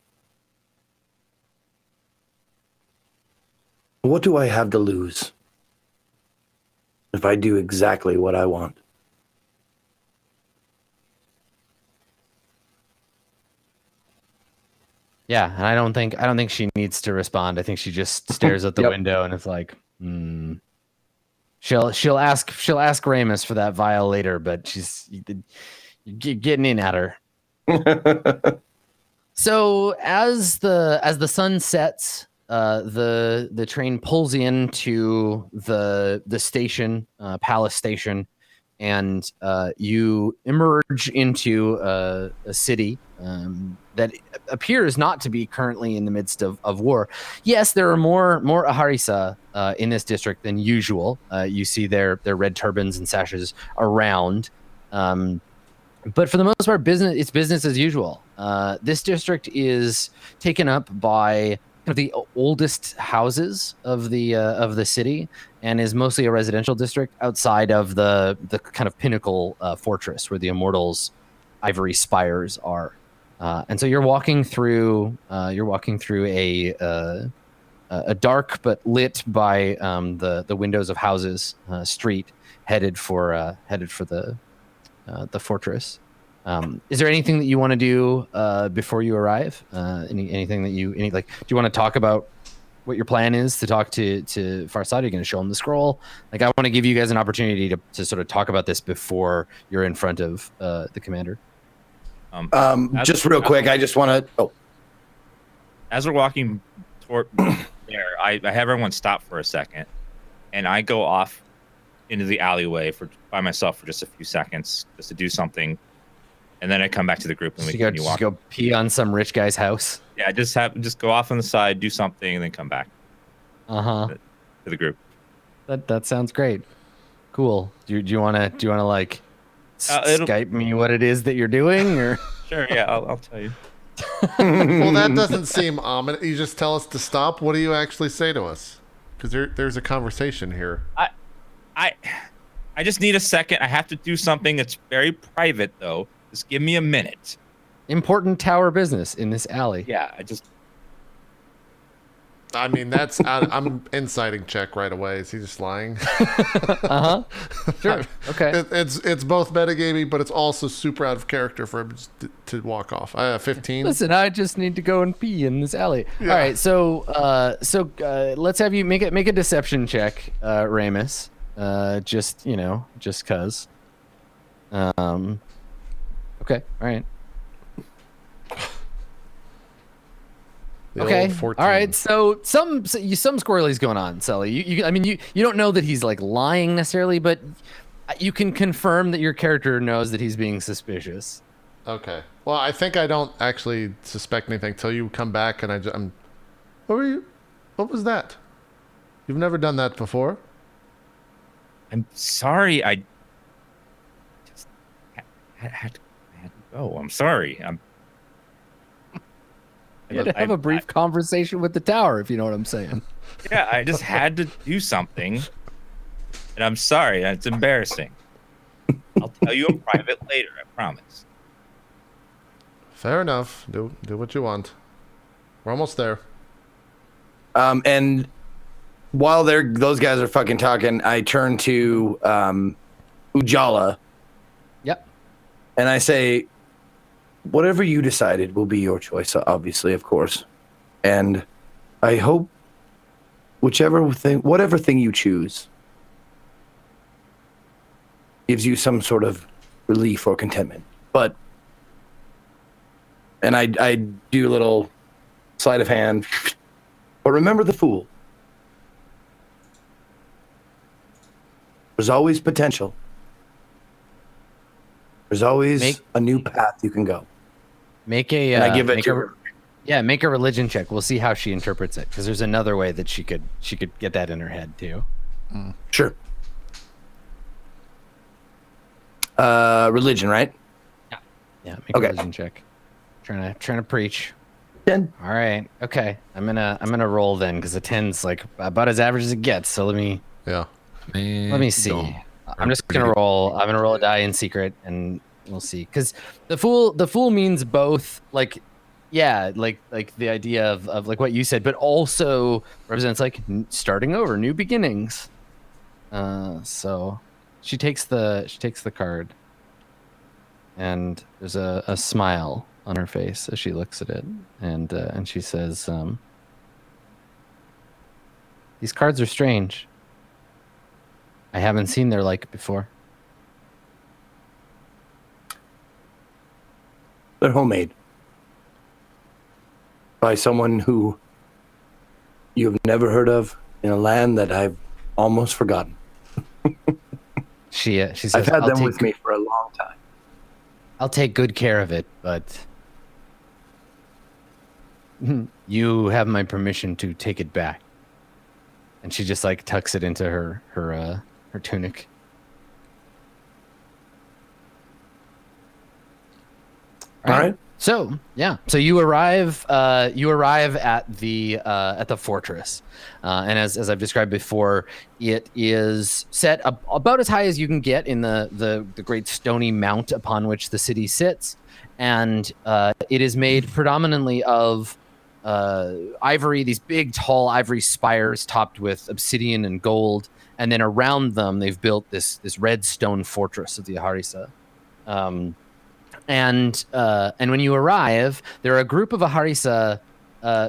what do I have to lose if I do exactly what I want? Yeah, and I don't think she needs to respond. I think she just stares at the window and is like, She'll ask Ramus for that vial later, but she's getting in at her. So as the sun sets, the train pulls into the station, Palace Station, and you emerge into a city that appears not to be currently in the midst of war. Yes, there are more Aharisa in this district than usual. You see their red turbans and sashes around. But for the most part, it's business as usual. This district is taken up by kind of the oldest houses of the city, and is mostly a residential district outside of the kind of pinnacle fortress where the Immortals' ivory spires are. And so you're walking through a dark but lit by the windows of houses street, headed for the fortress. Is there anything that you want to do before you arrive? Anything that do you want to talk about what your plan is to talk to Farsad? Are you going to show him the scroll? Like, I want to give you guys an opportunity to sort of talk about this before you're in front of the commander. Just real quick, I just want to. As we're walking toward there, I have everyone stop for a second, and I go off into the alleyway by myself for just a few seconds, just to do something, and then I come back to the group and we continue walking. Go pee on some rich guy's house. Yeah, just go off on the side, do something, and then come back. To the group. That sounds great. Cool. Do you want to like Skype me what it is that you're doing, or? Sure, yeah, I'll tell you. Well, that doesn't seem ominous. You just tell us to stop. What do you actually say to us? Because there's a conversation here. I just need a second. I have to do something that's very private, though. Just give me a minute. Important tower business in this alley. Yeah, I mean, that's I'm inciting check right away. Is he just lying? Sure. Okay. It's both metagaming, but it's also super out of character for him to walk off. 15. Listen, I just need to go and pee in this alley. Yeah. All right, so let's have you make a deception check, Ramus. Just cause. Okay. All right. The Okay. old 14. All right. So some squirrely's going on, Sully. You don't know that he's like lying necessarily, but you can confirm that your character knows that he's being suspicious. Okay. Well, I think I don't actually suspect anything till you come back, and I'm. What were you? What was that? You've never done that before. I'm sorry. I just had to go. I'm sorry. You had to have a brief conversation with the tower, if you know what I'm saying. Yeah, I just had to do something, and I'm sorry. It's embarrassing. I'll tell you in private later. I promise. Fair enough. Do what you want. We're almost there. And while those guys are fucking talking, I turn to Ujala. Yep. And I say, whatever you decided will be your choice, obviously, of course. And I hope whatever thing you choose gives you some sort of relief or contentment. And I do a little sleight of hand. But remember the fool. There's always potential. There's always a new path you can go. Make a. And I give it to her. Yeah, make a religion check. We'll see how she interprets it, because there's another way that she could get that in her head too. Sure. Religion, right? Yeah, make a religion check. Trying to preach. 10. All right. Okay. I'm gonna roll then, because a 10's like about as average as it gets. So let me see. I'm just gonna roll. I'm gonna roll a die in secret, and we'll see. Because the fool means both, like, yeah, like the idea of like what you said, but also represents like starting over, new beginnings. So she takes the card, and there's a smile on her face as she looks at it, and she says, "These cards are strange. I haven't seen their like before." They're homemade by someone who you've never heard of in a land that I've almost forgotten. She says, I've had them with me for a long time. I'll take good care of it, but you have my permission to take it back. And she just like tucks it into her tunic. All right. So yeah, so you arrive at the fortress, and as I've described before, it is set about as high as you can get in the great stony mount upon which the city sits, and it is made predominantly of ivory, these big tall ivory spires topped with obsidian and gold, and then around them they've built this red stone fortress of the Aharisa. And when you arrive, there are a group of Aharisa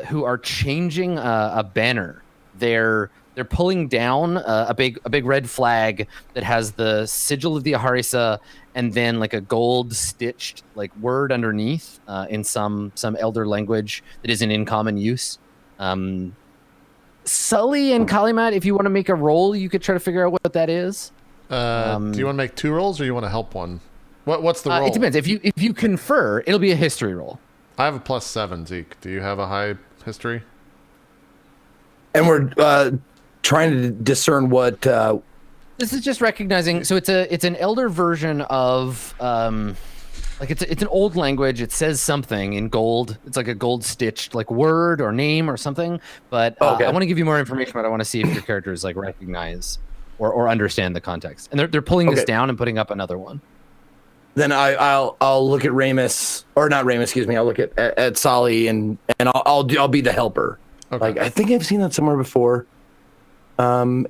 who are changing a banner. They're pulling down a big red flag that has the sigil of the Aharisa and then like a gold stitched like word underneath in some elder language that isn't in common use. Sully and Kalimat, if you want to make a roll, you could try to figure out what that is. Do you want to make 2 rolls, or you want to help one? What's the roll? It depends. If you confer, it'll be a history roll. I have a +7, Zeke. Do you have a high history? And we're trying to discern what. This is just recognizing. So it's an elder version of like it's an old language. It says something in gold. It's like a gold stitched like word or name or something. But I want to give you more information, but I want to see if your characters like recognize or understand the context. And they're pulling this down and putting up another one. Then I'll look at Ramus, or not Ramus, excuse me. I'll look at Sally and I'll be the helper. Okay. Like, I think I've seen that somewhere before. And,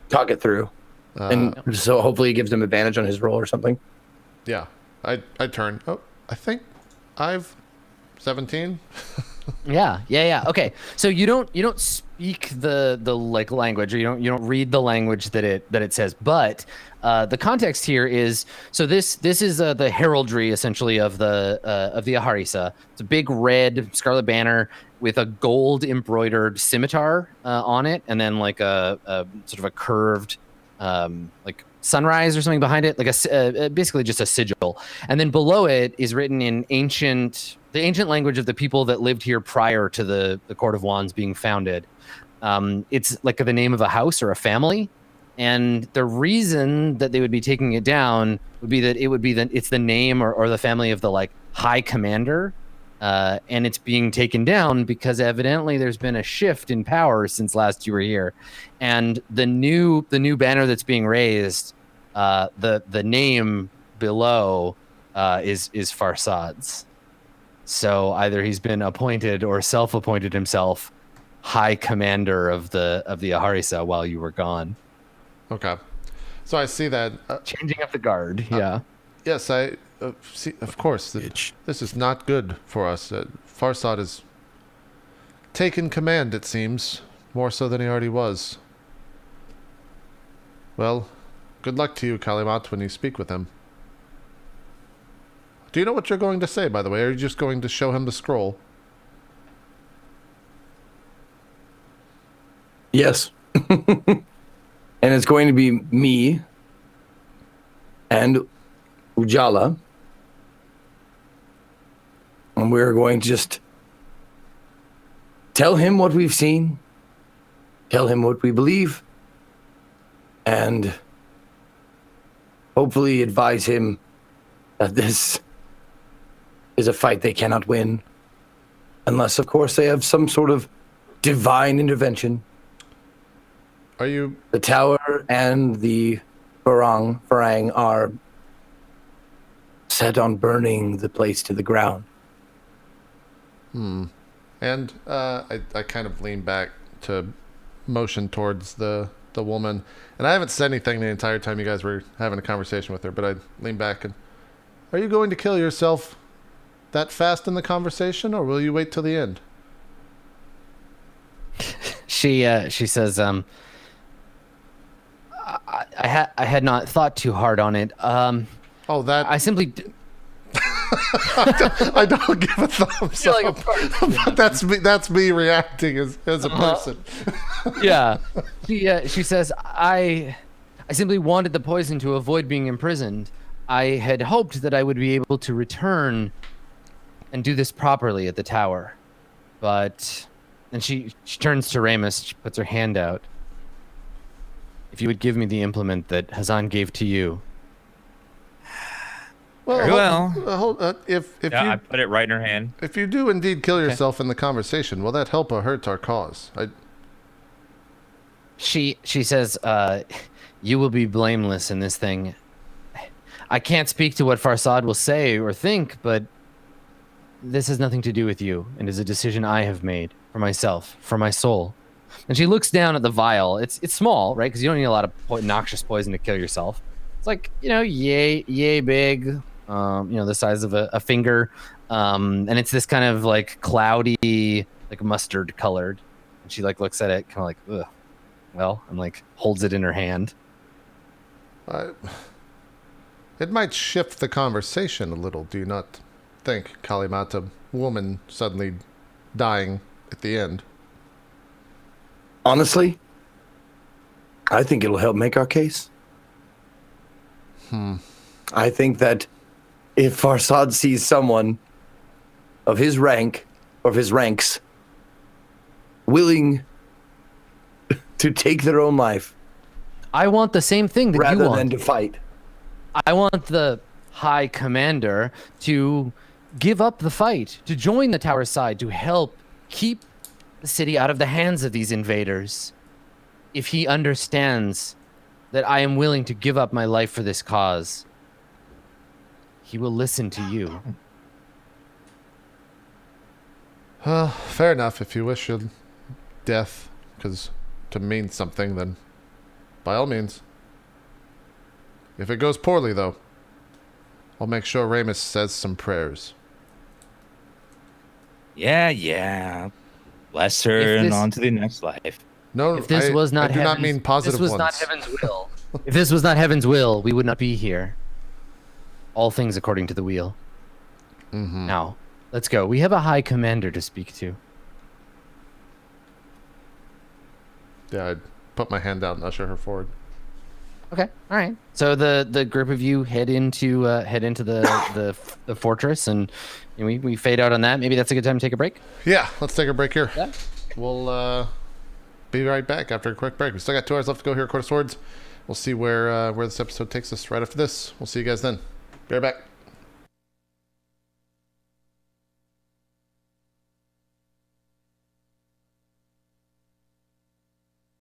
talk it through. And so hopefully it gives him advantage on his roll or something. Yeah. I turn. Oh, I think I've 17. Yeah. Okay. So you don't speak the like language, or you don't read the language that it says, but the context here is, so this is the heraldry essentially of the Aharisa. It's a big red scarlet banner with a gold embroidered scimitar on it, and then like a sort of a curved like sunrise or something behind it, like basically just a sigil. And then below it is written in the ancient language of the people that lived here prior to the Court of Wands being founded. It's like the name of a house or a family. And the reason that they would be taking it down would be that it's the name or the family of the like high commander. And it's being taken down because evidently there's been a shift in power since last you were here. And the new banner that's being raised, the name below is Farsad's. So either he's been appointed or self-appointed himself high commander of the Aharisa while you were gone. Okay. So I see that. Changing up the guard, yeah. Yes, I see. Of course, this is not good for us. Farsad has taken command, it seems, more so than he already was. Well, good luck to you, Kalimat, when you speak with him. Do you know what you're going to say, by the way? Or are you just going to show him the scroll? Yes. And it's going to be me and Ujala. And we're going to just tell him what we've seen, tell him what we believe, and hopefully advise him that this is a fight they cannot win. Unless, of course, they have some sort of divine intervention. Are you... The tower and the Farang are set on burning the place to the ground. And I kind of lean back to motion towards the woman. And I haven't said anything the entire time you guys were having a conversation with her, but I lean back and... Are you going to kill yourself that fast in the conversation, or will you wait till the end? She says, I had not thought too hard on it. I simply... I don't give a thumbs up. But that's me reacting as a person. Yeah. She says, I simply wanted the poison to avoid being imprisoned. I had hoped that I would be able to return and do this properly at the tower. But... And she turns to Ramus, she puts her hand out. If you would give me the implement that Hazan gave to you. Well, if you, I put it right in her hand. If you do indeed kill yourself in the conversation, will that help or hurt our cause? She says, you will be blameless in this thing. I can't speak to what Farsad will say or think, but this has nothing to do with you, and is a decision I have made for myself, for my soul. And she looks down at the vial. It's small, right? Because you don't need a lot of noxious poison to kill yourself. It's like, yay big, the size of a finger. And it's this kind of like cloudy, like mustard colored. And she like looks at it kind of like, ugh. Well, and like holds it in her hand. It might shift the conversation a little, do you not think, Kalimata? Woman suddenly dying at the end. Honestly, I think it'll help make our case. I think that if Farsad sees someone of his rank, or of his ranks, willing to take their own life, I want the same thing that you want. Rather than to fight. I want the High Commander to give up the fight, to join the tower side, to help keep the city out of the hands of these invaders. If he understands that I am willing to give up my life for this cause, he will listen to you. Fair enough. If you wish, you'll death to mean something, then by all means. If it goes poorly, though, I'll make sure Ramus says some prayers. Yeah. Bless her and on to the next life. No, if this was not I do not mean positive ones. This was not heaven's will. If this was not heaven's will, we would not be here. All things according to the wheel. Mm-hmm. Now, let's go. We have a high commander to speak to. Yeah, I'd put my hand out and usher her forward. Okay, all right. So the group of you head into the fortress, and we fade out on that. Maybe that's a good time to take a break. Yeah, let's take a break here. Yeah. We'll be right back after a quick break. We still got 2 hours left to go here at Court of Swords. We'll see where this episode takes us right after this. We'll see you guys then. Be right back.